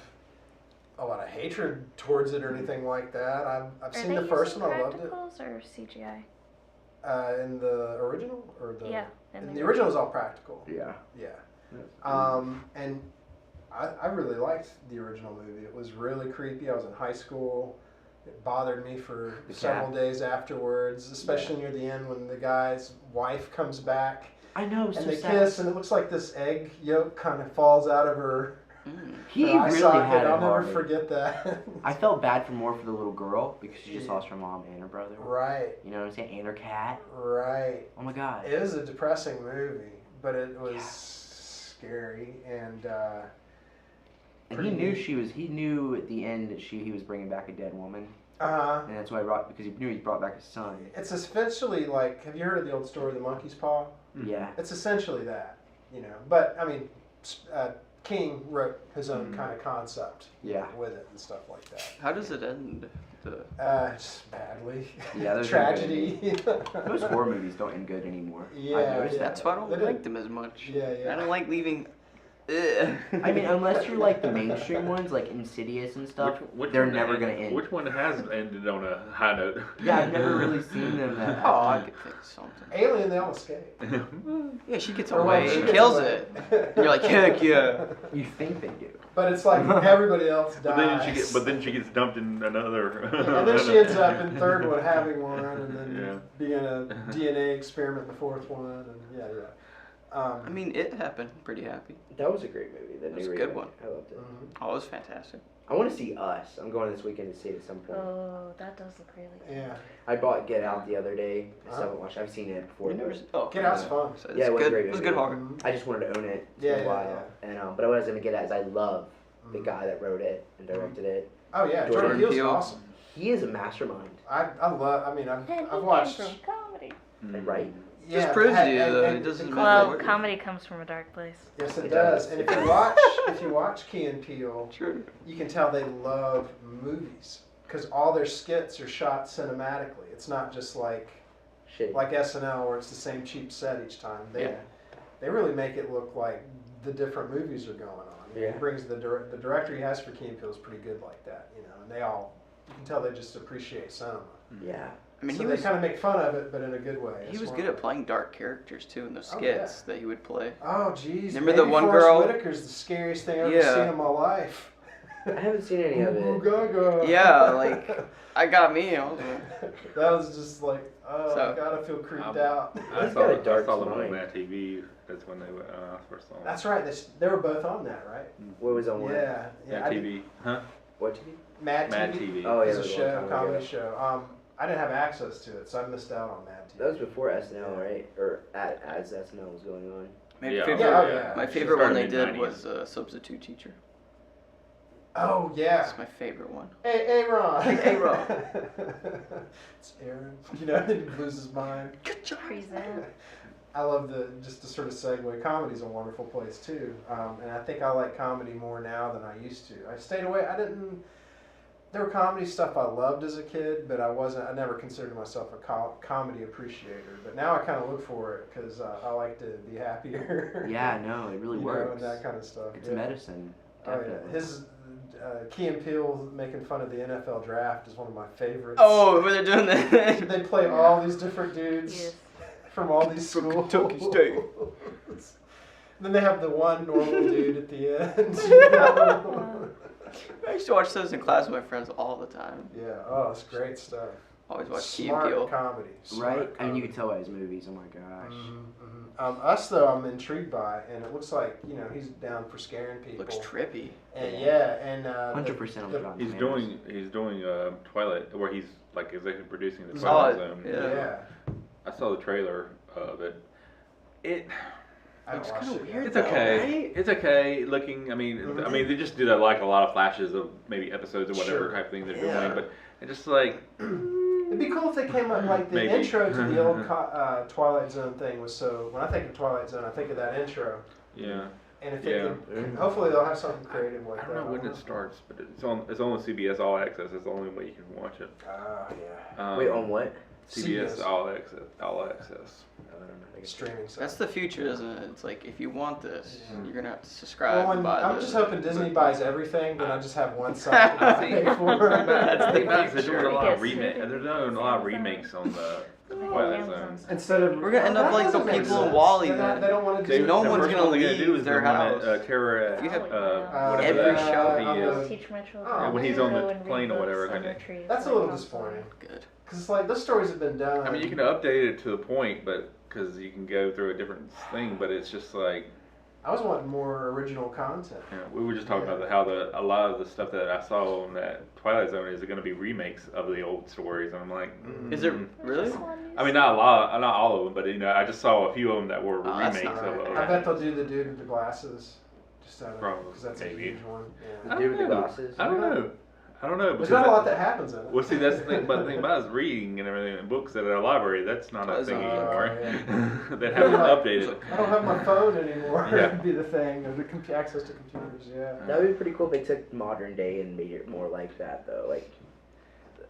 [SPEAKER 1] a lot of hatred towards it or anything like that. I've
[SPEAKER 2] Are
[SPEAKER 1] seen
[SPEAKER 2] they
[SPEAKER 1] the first
[SPEAKER 2] using
[SPEAKER 1] one. I loved it.
[SPEAKER 2] practicals or CGI?
[SPEAKER 1] In the original or the
[SPEAKER 2] Yeah.
[SPEAKER 1] in the original is all practical.
[SPEAKER 4] Yeah.
[SPEAKER 1] Yeah.
[SPEAKER 4] That's
[SPEAKER 1] And I really liked the original movie. It was really creepy. I was in high school. It bothered me for
[SPEAKER 4] The
[SPEAKER 1] several
[SPEAKER 4] cat.
[SPEAKER 1] days afterwards, especially near the end when the guy's wife comes back
[SPEAKER 4] I know.
[SPEAKER 1] and
[SPEAKER 4] So
[SPEAKER 1] they
[SPEAKER 4] sad.
[SPEAKER 1] kiss, and it looks like this egg yolk kind of falls out of her,
[SPEAKER 4] He
[SPEAKER 1] her eye
[SPEAKER 4] really
[SPEAKER 1] socket.
[SPEAKER 4] had it
[SPEAKER 1] I'll never
[SPEAKER 4] hard.
[SPEAKER 1] forget that.
[SPEAKER 4] I felt bad for more for the little girl because she just lost her mom and her brother.
[SPEAKER 1] Right,
[SPEAKER 4] You know what I'm saying? And her cat.
[SPEAKER 1] right.
[SPEAKER 4] Oh my god.
[SPEAKER 1] It is a depressing movie, but it was
[SPEAKER 4] Yeah.
[SPEAKER 1] scary and.
[SPEAKER 4] And he knew he knew at the end that he was bringing back a dead woman, and that's why because he knew he brought back his son.
[SPEAKER 1] It's essentially like, have you heard of the old story, The Monkey's Paw?
[SPEAKER 4] Yeah.
[SPEAKER 1] It's essentially that, you know. But I mean, King wrote his own kind of concept, you
[SPEAKER 4] Yeah.
[SPEAKER 1] know, with it and stuff like that.
[SPEAKER 3] How does it end?
[SPEAKER 1] Just badly.
[SPEAKER 4] Yeah, those are
[SPEAKER 1] Tragedy.
[SPEAKER 4] Most horror movies don't end good anymore.
[SPEAKER 1] Yeah,
[SPEAKER 4] I've noticed
[SPEAKER 1] yeah.
[SPEAKER 4] that.
[SPEAKER 3] That's why I don't
[SPEAKER 1] They did.
[SPEAKER 3] like them as much.
[SPEAKER 1] Yeah, yeah.
[SPEAKER 3] I don't like leaving. Ugh.
[SPEAKER 4] I mean, unless you're like the mainstream ones, like Insidious and stuff, they're
[SPEAKER 5] one
[SPEAKER 4] never
[SPEAKER 5] end-
[SPEAKER 4] gonna end.
[SPEAKER 5] Which one has ended on a high note?
[SPEAKER 4] Yeah, I've never really seen them that.
[SPEAKER 3] Oh, I could think of something.
[SPEAKER 1] Alien, they all escape.
[SPEAKER 3] Yeah, she gets
[SPEAKER 1] Or, well,
[SPEAKER 3] away
[SPEAKER 1] she
[SPEAKER 3] and
[SPEAKER 1] gets
[SPEAKER 3] kills
[SPEAKER 1] away.
[SPEAKER 3] it. And you're like, heck yeah.
[SPEAKER 4] You think they do?
[SPEAKER 1] But it's like everybody else
[SPEAKER 5] But
[SPEAKER 1] dies.
[SPEAKER 5] then she gets dumped in another.
[SPEAKER 1] And then she ends up in third one having one, and then
[SPEAKER 5] Yeah.
[SPEAKER 1] being a DNA experiment in the fourth one, and yeah, yeah.
[SPEAKER 3] I mean, it happened. Pretty happy.
[SPEAKER 4] That was a great movie.
[SPEAKER 3] That was a good one.
[SPEAKER 4] I loved it.
[SPEAKER 1] Mhm.
[SPEAKER 3] Oh, it was fantastic.
[SPEAKER 4] I want to see Us. I'm going this weekend to see it at some point.
[SPEAKER 2] Oh, that does look really good.
[SPEAKER 1] Yeah.
[SPEAKER 4] I bought Get Out the other day. I
[SPEAKER 1] Oh.
[SPEAKER 4] still haven't watched. I've seen it before.
[SPEAKER 3] You never
[SPEAKER 4] though.
[SPEAKER 3] s- oh,
[SPEAKER 1] Get Out's fun.
[SPEAKER 3] So it's
[SPEAKER 4] Yeah, it was a
[SPEAKER 3] good.
[SPEAKER 4] great
[SPEAKER 3] It was a
[SPEAKER 4] movie.
[SPEAKER 3] good horror.
[SPEAKER 1] Mhm.
[SPEAKER 4] I just wanted to own it. It's
[SPEAKER 1] Yeah,
[SPEAKER 4] been a
[SPEAKER 1] yeah,
[SPEAKER 4] while. And but what I was gonna get at is I love the
[SPEAKER 1] Mhm.
[SPEAKER 4] guy that wrote it and directed it.
[SPEAKER 1] Oh yeah,
[SPEAKER 4] Jordan
[SPEAKER 1] Jordan Peele's
[SPEAKER 3] Peele.
[SPEAKER 1] awesome.
[SPEAKER 4] He is a mastermind.
[SPEAKER 1] I love. I mean,
[SPEAKER 2] And he
[SPEAKER 1] I've
[SPEAKER 2] came
[SPEAKER 1] watched.
[SPEAKER 2] from comedy.
[SPEAKER 5] Mm.
[SPEAKER 4] Right?
[SPEAKER 3] Just proves to you
[SPEAKER 1] and-
[SPEAKER 3] that
[SPEAKER 1] and-
[SPEAKER 3] it doesn't
[SPEAKER 1] and-
[SPEAKER 3] matter.
[SPEAKER 2] Well, comedy comes from a dark place.
[SPEAKER 1] Yes, it
[SPEAKER 4] It
[SPEAKER 1] does.
[SPEAKER 4] does.
[SPEAKER 1] And if you watch Key and Peele,
[SPEAKER 3] Sure.
[SPEAKER 1] you can tell they love movies because all their skits are shot cinematically. It's not just like
[SPEAKER 4] Shit.
[SPEAKER 1] SNL where it's the same cheap set each time. They really make it look like the different movies are going on.
[SPEAKER 4] Yeah.
[SPEAKER 1] He brings the director he has for Key and Peele is pretty good like that, you know. And they all, you can tell they just appreciate cinema.
[SPEAKER 4] Yeah.
[SPEAKER 3] I mean,
[SPEAKER 1] So
[SPEAKER 3] he
[SPEAKER 1] they
[SPEAKER 3] was
[SPEAKER 1] kind of make fun of it, but in a good way.
[SPEAKER 3] he
[SPEAKER 1] It's
[SPEAKER 3] was
[SPEAKER 1] more
[SPEAKER 3] good at
[SPEAKER 1] like-
[SPEAKER 3] playing dark characters too in those
[SPEAKER 1] Oh,
[SPEAKER 3] skits that he would play.
[SPEAKER 1] Oh, geez.
[SPEAKER 3] Remember the
[SPEAKER 1] Baby
[SPEAKER 3] one
[SPEAKER 1] Forrest
[SPEAKER 3] girl?
[SPEAKER 1] Whitaker's the scariest thing I've ever
[SPEAKER 3] Yeah.
[SPEAKER 1] seen in my life.
[SPEAKER 4] I haven't seen any of
[SPEAKER 1] Ooh,
[SPEAKER 4] it.
[SPEAKER 1] gaga.
[SPEAKER 3] Yeah, like I got me. I was like,
[SPEAKER 1] That was just like, oh,
[SPEAKER 3] So-
[SPEAKER 1] I gotta feel creeped
[SPEAKER 5] I'm-
[SPEAKER 1] out.
[SPEAKER 4] He's got a dark
[SPEAKER 5] I saw them on
[SPEAKER 4] mind.
[SPEAKER 5] Mad TV. That's when they first saw them.
[SPEAKER 1] That's right. They were both on that, right?
[SPEAKER 4] What was on what?
[SPEAKER 1] Yeah. Yeah.
[SPEAKER 5] Mad TV. Huh?
[SPEAKER 4] What TV?
[SPEAKER 1] Mad
[SPEAKER 5] Mad
[SPEAKER 1] TV.
[SPEAKER 5] TV.
[SPEAKER 4] Oh, yeah,
[SPEAKER 1] It's
[SPEAKER 4] it
[SPEAKER 1] a
[SPEAKER 4] was a
[SPEAKER 1] show,
[SPEAKER 4] long time
[SPEAKER 1] comedy
[SPEAKER 4] ago.
[SPEAKER 1] show. I didn't have access to it, so I missed out on Mad TV.
[SPEAKER 4] That was before SNL, right? Or as SNL was going on.
[SPEAKER 3] my
[SPEAKER 5] Yeah.
[SPEAKER 3] favorite.
[SPEAKER 1] Yeah, oh, yeah.
[SPEAKER 3] My
[SPEAKER 1] She
[SPEAKER 3] favorite one
[SPEAKER 5] started
[SPEAKER 3] they
[SPEAKER 5] in
[SPEAKER 3] did
[SPEAKER 5] 90s.
[SPEAKER 3] was Substitute Teacher.
[SPEAKER 1] Oh yeah.
[SPEAKER 3] That's my favorite one.
[SPEAKER 1] Hey, Ron.
[SPEAKER 3] Hey, Ron.
[SPEAKER 1] It's Aaron. You know, he loses his mind.
[SPEAKER 3] Good job.
[SPEAKER 2] Present.
[SPEAKER 1] I love just to sort of segue. Comedy's a wonderful place too, and I think I like comedy more now than I used to. I stayed away. I didn't. There were comedy stuff I loved as a kid, but I never considered myself a comedy appreciator. But now I kind of look for it because I like to be happier.
[SPEAKER 4] Yeah, no, it really
[SPEAKER 1] you know,
[SPEAKER 4] works.
[SPEAKER 1] and that kind of stuff.
[SPEAKER 4] It's
[SPEAKER 1] yeah.
[SPEAKER 4] medicine.
[SPEAKER 1] Oh
[SPEAKER 4] Definitely.
[SPEAKER 1] yeah, his Key and Peele making fun of the NFL draft is one of my favorites.
[SPEAKER 3] Oh, when they're doing that.
[SPEAKER 1] They play all these different dudes
[SPEAKER 2] Yes.
[SPEAKER 1] from all these
[SPEAKER 3] From
[SPEAKER 1] schools.
[SPEAKER 3] Kentucky State.
[SPEAKER 1] Then they have the one normal dude at the end. You know?
[SPEAKER 3] I used to watch those in class with my friends all the time.
[SPEAKER 1] Yeah. Oh, it's great stuff.
[SPEAKER 3] Always watch Key and
[SPEAKER 1] Smart
[SPEAKER 3] Peele.
[SPEAKER 1] comedy.
[SPEAKER 4] Right? I mean, you
[SPEAKER 1] comedy.
[SPEAKER 4] can tell by his movies. Oh my gosh.
[SPEAKER 1] Us though, I'm intrigued by, and it looks like he's down for scaring people.
[SPEAKER 3] Looks trippy.
[SPEAKER 1] And and
[SPEAKER 4] 100% on John.
[SPEAKER 5] He's doing Twilight, where he's like executive producing the
[SPEAKER 3] Saw
[SPEAKER 5] Twilight
[SPEAKER 3] it,
[SPEAKER 5] Zone.
[SPEAKER 3] yeah.
[SPEAKER 5] I saw the trailer of it.
[SPEAKER 1] I
[SPEAKER 3] Looks
[SPEAKER 1] watched
[SPEAKER 3] kinda
[SPEAKER 1] it yet.
[SPEAKER 3] weird.
[SPEAKER 5] It's okay.
[SPEAKER 3] Right?
[SPEAKER 5] It's okay looking. I mean, they just do that like a lot of flashes of maybe episodes or whatever
[SPEAKER 1] Sure.
[SPEAKER 5] type thing they're
[SPEAKER 1] Yeah.
[SPEAKER 5] doing, but it's just like.
[SPEAKER 1] It'd be cool if they came up like the
[SPEAKER 5] Maybe.
[SPEAKER 1] intro to the old Twilight Zone thing was so. When I think of Twilight Zone, I think of that intro.
[SPEAKER 5] Yeah.
[SPEAKER 1] And if
[SPEAKER 5] Yeah.
[SPEAKER 1] they could, hopefully they'll have something creative like
[SPEAKER 5] I
[SPEAKER 1] that.
[SPEAKER 5] don't know when it starts, but it's on CBS All Access. It's the only way you can watch it.
[SPEAKER 1] Yeah.
[SPEAKER 4] Wait, on what?
[SPEAKER 5] CBS
[SPEAKER 1] CBS.
[SPEAKER 5] All Access. All Access.
[SPEAKER 1] Streaming stuff.
[SPEAKER 3] That's the future, isn't it? It's like if you want this,
[SPEAKER 1] Yeah.
[SPEAKER 3] you're gonna have to subscribe.
[SPEAKER 1] Well,
[SPEAKER 3] and
[SPEAKER 1] and
[SPEAKER 3] buy
[SPEAKER 1] I'm
[SPEAKER 3] the-
[SPEAKER 1] just hoping Disney buys everything, then I just have one site to pay for.
[SPEAKER 3] That's the
[SPEAKER 5] They're doing a lot of
[SPEAKER 2] Because
[SPEAKER 5] remakes.
[SPEAKER 2] they're
[SPEAKER 5] They're doing a lot of remakes on the Twilight Zone.
[SPEAKER 1] Instead of
[SPEAKER 3] We're gonna end up
[SPEAKER 1] that
[SPEAKER 3] like the
[SPEAKER 1] doesn't make
[SPEAKER 3] people in
[SPEAKER 1] sense.
[SPEAKER 3] Wall-E
[SPEAKER 1] They're not-
[SPEAKER 3] then.
[SPEAKER 1] They don't want to
[SPEAKER 5] They-
[SPEAKER 1] do.
[SPEAKER 3] No
[SPEAKER 5] the
[SPEAKER 3] one's
[SPEAKER 5] first
[SPEAKER 3] gonna
[SPEAKER 5] one they gotta
[SPEAKER 3] leave
[SPEAKER 5] do is
[SPEAKER 3] their
[SPEAKER 5] the one
[SPEAKER 3] house.
[SPEAKER 5] that Terra.
[SPEAKER 3] If you have
[SPEAKER 5] whatever
[SPEAKER 3] every
[SPEAKER 5] that
[SPEAKER 3] show
[SPEAKER 5] he is.
[SPEAKER 2] Teach my children.
[SPEAKER 1] Oh,
[SPEAKER 5] when he's on
[SPEAKER 2] go
[SPEAKER 5] the
[SPEAKER 2] and
[SPEAKER 5] plane or
[SPEAKER 2] read
[SPEAKER 5] whatever,
[SPEAKER 2] books and
[SPEAKER 5] kinda.
[SPEAKER 2] retrieve
[SPEAKER 1] That's a
[SPEAKER 2] my
[SPEAKER 1] little
[SPEAKER 2] console.
[SPEAKER 1] disappointing.
[SPEAKER 3] Good.
[SPEAKER 1] Because it's like those stories have been done.
[SPEAKER 5] I mean, you can update it to the point, but because you can go through a different thing, but it's just like.
[SPEAKER 1] I was wanting more original content.
[SPEAKER 5] Yeah, we were just talking about how a lot of the stuff that I saw on that Twilight Zone is going to be remakes of the old stories, and I'm like,
[SPEAKER 3] Is it really?
[SPEAKER 5] I mean, not a lot, not all of them, but I just saw a few of them that were
[SPEAKER 3] Oh, that's
[SPEAKER 5] remakes
[SPEAKER 3] not
[SPEAKER 5] of.
[SPEAKER 3] right.
[SPEAKER 1] I bet they'll do the dude with the glasses. Just out of
[SPEAKER 5] Probably,
[SPEAKER 1] because that's
[SPEAKER 5] maybe.
[SPEAKER 1] a huge one.
[SPEAKER 4] The
[SPEAKER 1] Yeah.
[SPEAKER 4] dude with the glasses.
[SPEAKER 5] I don't know.
[SPEAKER 1] There's
[SPEAKER 5] because
[SPEAKER 1] not a lot that happens in it.
[SPEAKER 5] Well, see, that's the thing. But the thing about it is reading and everything, and books at a library. That's not a thing anymore. That haven't updated.
[SPEAKER 1] I don't have my phone anymore.
[SPEAKER 5] Yeah.
[SPEAKER 1] It'd be the thing, or the access to computers. Yeah.
[SPEAKER 4] That would be pretty cool if they took modern day and made it more like that, though. Like,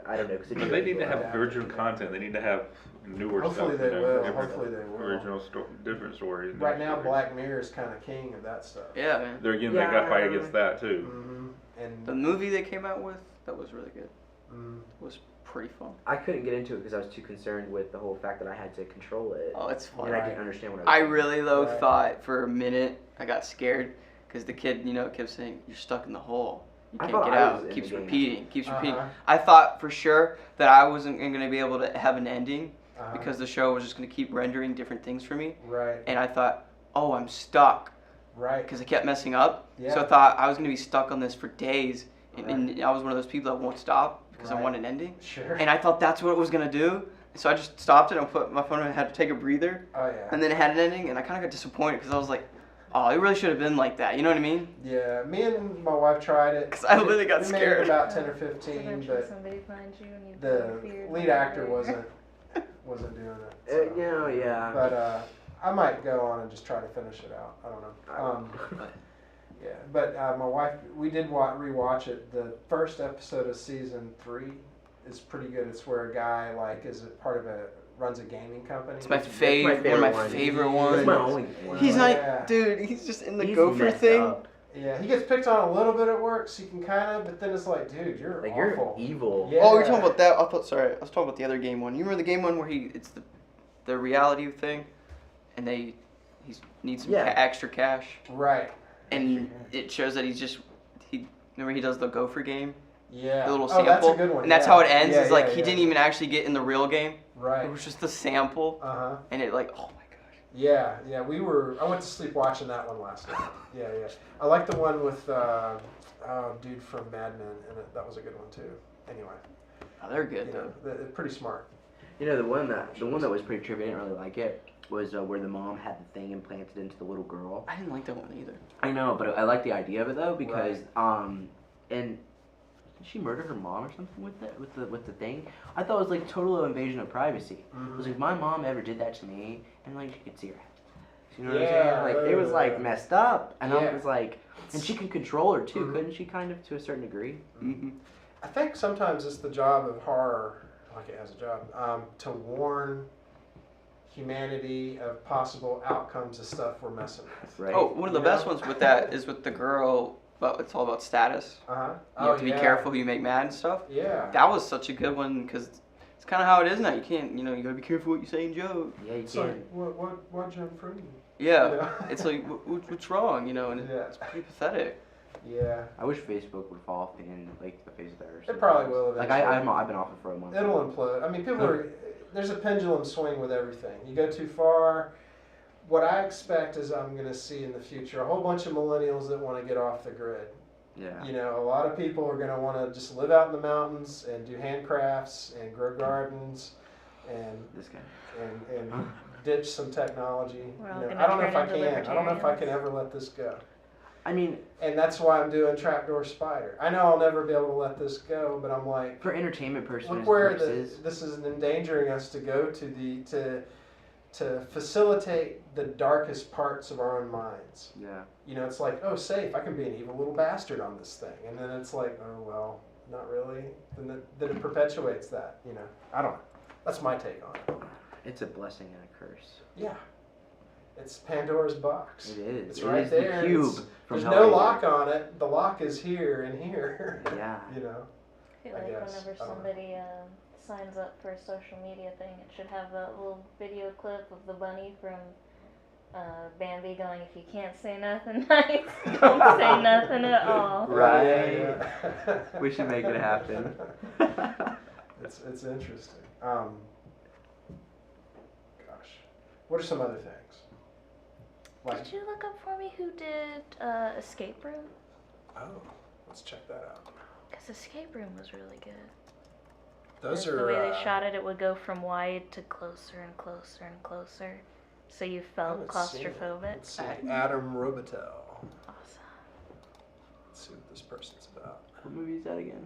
[SPEAKER 4] I don't know. Cause
[SPEAKER 5] But they need to have original content. They need to have newer
[SPEAKER 1] Hopefully
[SPEAKER 5] stuff.
[SPEAKER 1] they will.
[SPEAKER 5] different
[SPEAKER 1] Hopefully they will.
[SPEAKER 5] Original different stories.
[SPEAKER 1] Right
[SPEAKER 5] new
[SPEAKER 1] now,
[SPEAKER 5] stories.
[SPEAKER 1] Black Mirror is kind of king of that stuff.
[SPEAKER 3] Yeah, man.
[SPEAKER 5] They're again, they got to fight against that too.
[SPEAKER 1] And
[SPEAKER 3] The movie they came out with, that was really good.
[SPEAKER 1] mm,
[SPEAKER 3] Was pretty fun.
[SPEAKER 4] I couldn't get into it because I was too concerned with the whole fact that I had to control it.
[SPEAKER 3] Oh, it's fun.
[SPEAKER 4] And I
[SPEAKER 1] Right.
[SPEAKER 4] didn't understand what
[SPEAKER 3] I
[SPEAKER 4] I was doing.
[SPEAKER 3] really though
[SPEAKER 1] Right.
[SPEAKER 3] thought for a minute I got scared because the kid, kept saying you're stuck in the hole. You
[SPEAKER 4] I
[SPEAKER 3] can't
[SPEAKER 4] thought
[SPEAKER 3] get
[SPEAKER 4] I was
[SPEAKER 3] out.
[SPEAKER 4] in
[SPEAKER 3] Keeps
[SPEAKER 4] the game.
[SPEAKER 3] repeating. Keeps repeating.
[SPEAKER 1] Uh-huh.
[SPEAKER 3] I thought for sure that I wasn't going to be able to have an ending because the show was just going to keep rendering different things for me.
[SPEAKER 1] right,
[SPEAKER 3] And I thought, oh, I'm stuck
[SPEAKER 1] right.
[SPEAKER 3] because it kept messing up.
[SPEAKER 1] Yeah.
[SPEAKER 3] So I thought I was going to be stuck on this for days. And,
[SPEAKER 1] Right.
[SPEAKER 3] and I was one of those people that won't stop because I
[SPEAKER 1] Right.
[SPEAKER 3] want an ending.
[SPEAKER 1] Sure.
[SPEAKER 3] And I thought that's what it was going to do. So I just stopped it and put my phone and had to take a breather.
[SPEAKER 1] Oh yeah.
[SPEAKER 3] And then it had an ending, and I kind of got disappointed because I was like, oh, it really should have been like that. You know what I mean?
[SPEAKER 1] Yeah, me and my wife tried it.
[SPEAKER 3] 'Cause I literally got
[SPEAKER 1] we made
[SPEAKER 3] scared.
[SPEAKER 1] it about 10 or
[SPEAKER 2] So
[SPEAKER 1] 15,
[SPEAKER 2] eventually
[SPEAKER 1] but
[SPEAKER 2] somebody finds you and you
[SPEAKER 1] the
[SPEAKER 2] fear
[SPEAKER 1] lead
[SPEAKER 2] that
[SPEAKER 1] actor
[SPEAKER 2] you're-
[SPEAKER 1] wasn't doing it. So.
[SPEAKER 4] Yeah.
[SPEAKER 1] But I might go on and just try to finish it out. I don't know. Yeah, but my wife, we did rewatch it. The first episode of season 3 is pretty good. It's where a guy is a part of runs a gaming company.
[SPEAKER 3] It's my
[SPEAKER 4] my
[SPEAKER 3] favorite, one of my
[SPEAKER 4] one.
[SPEAKER 3] favorite
[SPEAKER 1] That's
[SPEAKER 3] ones.
[SPEAKER 4] That's my only one.
[SPEAKER 3] He's
[SPEAKER 1] Yeah.
[SPEAKER 3] not, dude. He's just in the
[SPEAKER 4] He's
[SPEAKER 3] gopher
[SPEAKER 4] messed
[SPEAKER 3] thing.
[SPEAKER 4] up.
[SPEAKER 1] Yeah, he gets picked on a little bit at work, so you can kind of, but then it's like, dude, you're
[SPEAKER 4] Like,
[SPEAKER 1] awful.
[SPEAKER 4] you're evil.
[SPEAKER 1] Yeah.
[SPEAKER 3] Oh, you're talking about that? Sorry, I was talking about the other game one. You remember the game one where it's the reality thing, and he needs some
[SPEAKER 4] Yeah.
[SPEAKER 3] extra cash,
[SPEAKER 1] Right.
[SPEAKER 3] and it shows that remember he does the gopher game,
[SPEAKER 1] Yeah.
[SPEAKER 3] the little
[SPEAKER 1] Oh, that's a
[SPEAKER 3] sample,
[SPEAKER 1] good one.
[SPEAKER 3] and that's
[SPEAKER 1] yeah.
[SPEAKER 3] how it ends.
[SPEAKER 1] Yeah,
[SPEAKER 3] Is like
[SPEAKER 1] yeah,
[SPEAKER 3] he
[SPEAKER 1] yeah.
[SPEAKER 3] didn't even actually get in the real game.
[SPEAKER 1] Right.
[SPEAKER 3] It was just the sample,
[SPEAKER 1] Uh-huh.
[SPEAKER 3] and it oh my gosh.
[SPEAKER 1] Yeah, I went to sleep watching that one last night. Yeah. I like the one with, dude from Mad Men, and that was a good one too. Anyway,
[SPEAKER 3] Oh, they're good
[SPEAKER 1] you
[SPEAKER 3] though.
[SPEAKER 1] know, they're pretty smart.
[SPEAKER 4] You know, the one that was pretty trippy, I didn't really like it, was where the mom had the thing implanted into the little girl.
[SPEAKER 3] I didn't like that one either.
[SPEAKER 4] I know, but I like the idea of it though, because and did she murder her mom or something with it, with the thing? I thought it was like total invasion of privacy. It was like, if my mom ever did that to me, and like she could see her head. You know what I'm
[SPEAKER 1] Yeah,
[SPEAKER 4] saying? Like it was like messed up, and
[SPEAKER 1] Yeah.
[SPEAKER 4] I was like, and she could control her too,
[SPEAKER 1] Mhm.
[SPEAKER 4] couldn't she? Kind of to a certain degree.
[SPEAKER 3] Mm-hmm.
[SPEAKER 1] I think sometimes it's the job of horror, like it has a job, to warn humanity of possible outcomes of stuff we're messing with.
[SPEAKER 4] Right.
[SPEAKER 3] Oh, one of the
[SPEAKER 1] You
[SPEAKER 3] best
[SPEAKER 1] know?
[SPEAKER 3] ones with that is with the girl. But it's all about status.
[SPEAKER 1] Uh-huh.
[SPEAKER 3] You have to be careful who you make mad and stuff.
[SPEAKER 1] Yeah.
[SPEAKER 3] That was such a good one because it's kind of how it is now. You can't, you gotta be careful what you say in joke.
[SPEAKER 4] Yeah, you
[SPEAKER 1] It's
[SPEAKER 4] can.
[SPEAKER 1] like, what Jim Fruity?
[SPEAKER 3] Yeah,
[SPEAKER 1] Yeah.
[SPEAKER 3] it's like, what's wrong, and
[SPEAKER 1] Yeah.
[SPEAKER 3] it's pretty pathetic.
[SPEAKER 1] Yeah.
[SPEAKER 4] I wish Facebook would fall off the face of the earth.
[SPEAKER 1] It probably will
[SPEAKER 4] Like
[SPEAKER 1] eventually.
[SPEAKER 4] I've been off it for a month.
[SPEAKER 1] It'll implode. I mean, there's a pendulum swing with everything. You go too far. What I expect is I'm going to see in the future a whole bunch of millennials that want to get off the grid.
[SPEAKER 4] Yeah.
[SPEAKER 1] You know, a lot of people are going to want to just live out in the mountains and do handcrafts and grow gardens and
[SPEAKER 4] This guy.
[SPEAKER 1] and ditch some technology.
[SPEAKER 2] We're
[SPEAKER 1] You
[SPEAKER 2] all
[SPEAKER 1] know,
[SPEAKER 2] gonna
[SPEAKER 1] I don't know if I
[SPEAKER 2] turn into
[SPEAKER 1] can. I don't know if I can
[SPEAKER 2] libertarians.
[SPEAKER 1] ever let this go.
[SPEAKER 4] I mean,
[SPEAKER 1] And that's why I'm doing Trapdoor Spider. I know I'll never be able to let this go, but I'm like,
[SPEAKER 4] for entertainment
[SPEAKER 1] look where
[SPEAKER 4] purposes.
[SPEAKER 1] this is endangering us to go to facilitate the darkest parts of our own minds.
[SPEAKER 4] Yeah.
[SPEAKER 1] You know, it's like, oh, safe. I can be an evil little bastard on this thing, and then it's like, oh well, not really. Then it perpetuates that. You know, I don't know. That's my take on it.
[SPEAKER 4] It's a blessing and a curse.
[SPEAKER 1] Yeah, it's Pandora's box.
[SPEAKER 4] It is.
[SPEAKER 1] It's
[SPEAKER 4] It
[SPEAKER 1] right
[SPEAKER 4] is
[SPEAKER 1] there.
[SPEAKER 4] The cube
[SPEAKER 1] It's-
[SPEAKER 4] from
[SPEAKER 1] There's no
[SPEAKER 4] Hellraiser.
[SPEAKER 1] lock on it. The lock is here and here.
[SPEAKER 4] Yeah.
[SPEAKER 1] You know.
[SPEAKER 2] I feel
[SPEAKER 1] I
[SPEAKER 2] like
[SPEAKER 1] guess.
[SPEAKER 2] whenever
[SPEAKER 1] I don't know.
[SPEAKER 2] somebody signs up for a social media thing, it should have that little video clip of the bunny from Bambi going, "If you can't say nothing nice, don't say nothing at all."
[SPEAKER 4] Right.
[SPEAKER 1] Yeah.
[SPEAKER 4] We should make it happen.
[SPEAKER 1] It's interesting. Gosh, what are some other things? Like,
[SPEAKER 2] Did you look up for me who did Escape Room?
[SPEAKER 1] oh, let's check that out.
[SPEAKER 2] Because Escape Room was really good.
[SPEAKER 1] Those
[SPEAKER 2] Like,
[SPEAKER 1] are
[SPEAKER 2] the way they shot it, it would go from wide to closer and closer and closer, so you
[SPEAKER 1] I
[SPEAKER 2] felt
[SPEAKER 1] haven't seen it.
[SPEAKER 2] claustrophobic.
[SPEAKER 1] Let's see, Adam Robitel.
[SPEAKER 2] Awesome.
[SPEAKER 1] Let's see what this person's about.
[SPEAKER 4] What movie is that again?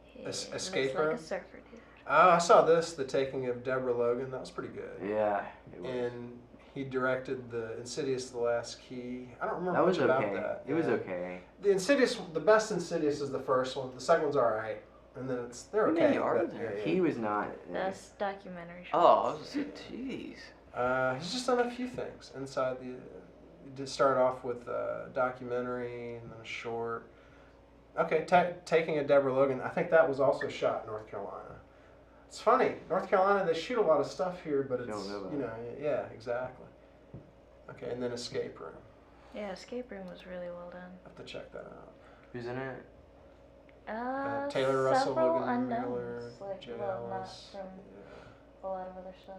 [SPEAKER 2] He
[SPEAKER 1] Escape
[SPEAKER 2] looks like
[SPEAKER 1] Room?
[SPEAKER 2] a surfer dude.
[SPEAKER 1] Oh, I saw this, The Taking of Deborah Logan. That was pretty good.
[SPEAKER 4] Yeah. It was.
[SPEAKER 1] And he directed the Insidious: The Last Key. I don't remember
[SPEAKER 4] That was
[SPEAKER 1] much
[SPEAKER 4] okay.
[SPEAKER 1] about that.
[SPEAKER 4] It was
[SPEAKER 1] Yeah.
[SPEAKER 4] okay.
[SPEAKER 1] The Insidious, the best Insidious is the first one. The second one's all right, and then they're
[SPEAKER 3] How
[SPEAKER 1] okay.
[SPEAKER 3] many are
[SPEAKER 1] but,
[SPEAKER 3] there?
[SPEAKER 1] yeah,
[SPEAKER 4] He was not.
[SPEAKER 2] That's documentary.
[SPEAKER 3] Oh, I
[SPEAKER 2] shorts.
[SPEAKER 3] was just like, jeez.
[SPEAKER 1] He's just done a few things inside the. He did start off with a documentary and then a short. Okay, Taking a Deborah Logan. I think that was also shot in North Carolina. It's funny, North Carolina. They shoot a lot of stuff here, but it's
[SPEAKER 4] Don't know about
[SPEAKER 1] you know, yeah, exactly. Okay, and then Escape Room.
[SPEAKER 2] Yeah, Escape Room was really well done.
[SPEAKER 1] I have to check that out.
[SPEAKER 4] Who's in it?
[SPEAKER 1] Taylor Russell,
[SPEAKER 2] several
[SPEAKER 1] Logan
[SPEAKER 2] unknowns,
[SPEAKER 1] Miller,
[SPEAKER 2] like
[SPEAKER 1] Jay
[SPEAKER 2] well, not
[SPEAKER 1] Ellis.
[SPEAKER 2] from
[SPEAKER 1] Yeah.
[SPEAKER 2] a lot of other stuff.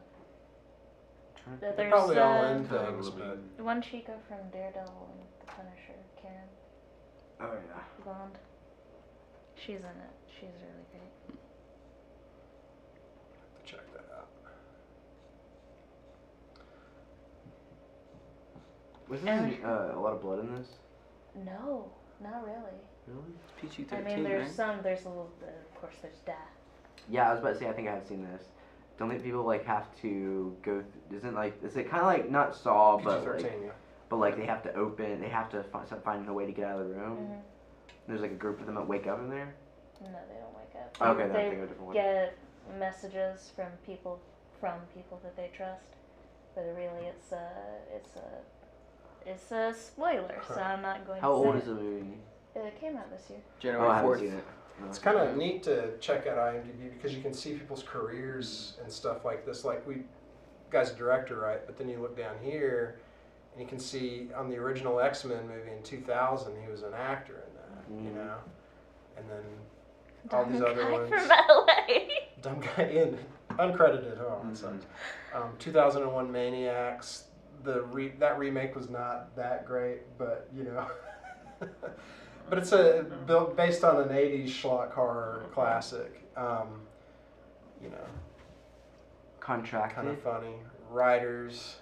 [SPEAKER 1] They're
[SPEAKER 2] There's
[SPEAKER 1] probably all in
[SPEAKER 5] Tyler
[SPEAKER 1] things, but
[SPEAKER 5] Levine.
[SPEAKER 2] one chica from Daredevil and The Punisher, Karen
[SPEAKER 4] Oh yeah.
[SPEAKER 2] Bond. She's in it. She's really great.
[SPEAKER 1] have to check that out.
[SPEAKER 4] Wasn't there a lot of blood in this?
[SPEAKER 2] No, not really.
[SPEAKER 4] Really?
[SPEAKER 3] PG-13,
[SPEAKER 2] I mean, there's
[SPEAKER 3] right?
[SPEAKER 2] some. There's a little. Of course, there's death.
[SPEAKER 4] Yeah, I was about to say. I think I have seen this. Don't think people like have to go? Isn't like is it kind of like not Saw, but
[SPEAKER 1] PG-13,
[SPEAKER 4] like,
[SPEAKER 1] yeah.
[SPEAKER 4] but like they have to open. They have to start finding a way to get out of the room.
[SPEAKER 2] Mhm.
[SPEAKER 4] There's like a group of them that wake up in there.
[SPEAKER 2] No, they don't wake up.
[SPEAKER 4] Okay, then I
[SPEAKER 2] they
[SPEAKER 4] think of a different one.
[SPEAKER 2] get messages from people that they trust, but really it's a spoiler, so I'm not going
[SPEAKER 4] How
[SPEAKER 2] to say
[SPEAKER 4] old
[SPEAKER 2] it.
[SPEAKER 4] is the movie?
[SPEAKER 2] It came out this year.
[SPEAKER 4] Oh, I
[SPEAKER 3] January
[SPEAKER 4] haven't
[SPEAKER 3] 4th.
[SPEAKER 4] seen it.
[SPEAKER 1] It's kind of neat to check out IMDb because you can see people's careers and stuff like this. Like guy's a director, right? But then you look down here, and you can see on the original X-Men movie in 2000, he was an actor in that, you
[SPEAKER 4] Mhm.
[SPEAKER 1] know. And then all these
[SPEAKER 2] Dumb
[SPEAKER 1] other
[SPEAKER 2] guy
[SPEAKER 1] ones.
[SPEAKER 2] from LA.
[SPEAKER 1] Dumb guy in uncredited. Oh, that sucks. 2001 Maniacs. That remake was not that great, but you know. But it's based on an 80s schlock horror classic. You know,
[SPEAKER 4] Contracted.
[SPEAKER 1] kind of funny. Writers.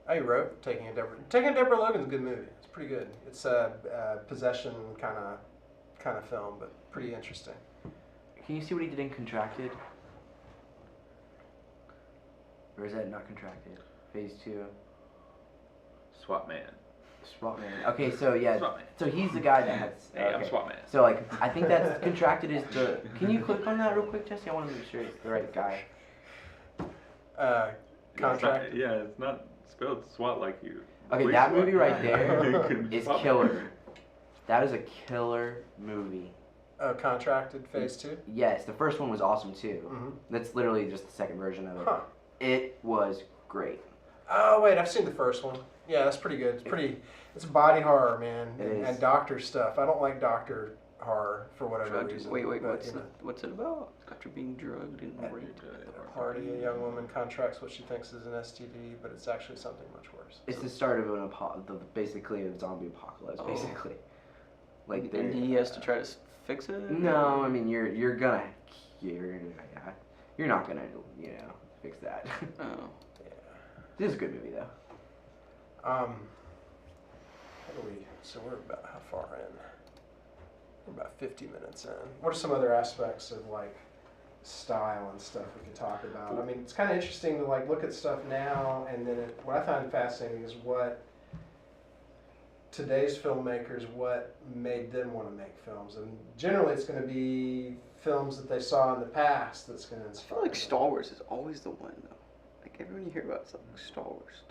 [SPEAKER 1] I wrote Taking a Deborah Logan's a good movie. It's pretty good. It's a possession kind of film, but pretty interesting.
[SPEAKER 4] Can you see what he did in Contracted? Or is that not Contracted? Phase 2.
[SPEAKER 5] Swap Man.
[SPEAKER 4] Swap Man. Okay, so yeah.
[SPEAKER 5] Swap Man.
[SPEAKER 4] So he's the guy that has.
[SPEAKER 5] Hey, I'm
[SPEAKER 4] okay.
[SPEAKER 5] Swap Man.
[SPEAKER 4] So like, I think that's Contracted is the. Can you click on that real quick, Jesse? I want to make sure it's the right guy.
[SPEAKER 1] Contract.
[SPEAKER 5] It's not spelled SWAT like you.
[SPEAKER 4] Okay,
[SPEAKER 5] Police
[SPEAKER 4] that
[SPEAKER 5] SWAT.
[SPEAKER 4] movie right there
[SPEAKER 5] Can
[SPEAKER 4] is
[SPEAKER 5] swap
[SPEAKER 4] killer. That is a killer movie.
[SPEAKER 1] Contracted Phase 2.
[SPEAKER 4] Yes, the first one was awesome too.
[SPEAKER 1] Mm-hmm.
[SPEAKER 4] That's literally just the second version of it.
[SPEAKER 1] Huh.
[SPEAKER 4] It was great.
[SPEAKER 1] Oh wait, I've seen the first one. Yeah, that's pretty good. It's body horror, man,
[SPEAKER 4] It is.
[SPEAKER 1] and doctor stuff. I don't like doctor horror for whatever
[SPEAKER 3] Drugged.
[SPEAKER 1] reason.
[SPEAKER 3] Wait,
[SPEAKER 1] but,
[SPEAKER 3] what's
[SPEAKER 1] you know,
[SPEAKER 3] what's it about? After being drugged and raped.
[SPEAKER 1] at a party, a young woman contracts what she thinks is an STD, but it's actually something much worse.
[SPEAKER 4] It's the start of basically a zombie apocalypse,
[SPEAKER 3] Oh.
[SPEAKER 4] basically. Like
[SPEAKER 3] And he has to try to fix it.
[SPEAKER 4] No, I mean you're not gonna fix that.
[SPEAKER 3] Oh.
[SPEAKER 4] This is a good movie though.
[SPEAKER 1] How do we? So we're about how far in? We're about 50 minutes in. What are some other aspects of like style and stuff we could talk about? I mean, it's kind of interesting to like look at stuff now, and then what I find fascinating is what today's filmmakers, what made them want to make films, and generally it's going to be films that they saw in the past that's going to
[SPEAKER 3] I
[SPEAKER 1] inspire.
[SPEAKER 3] feel like
[SPEAKER 1] them.
[SPEAKER 3] Star Wars is always the one though. Like everyone you hear about, it's like Star Wars.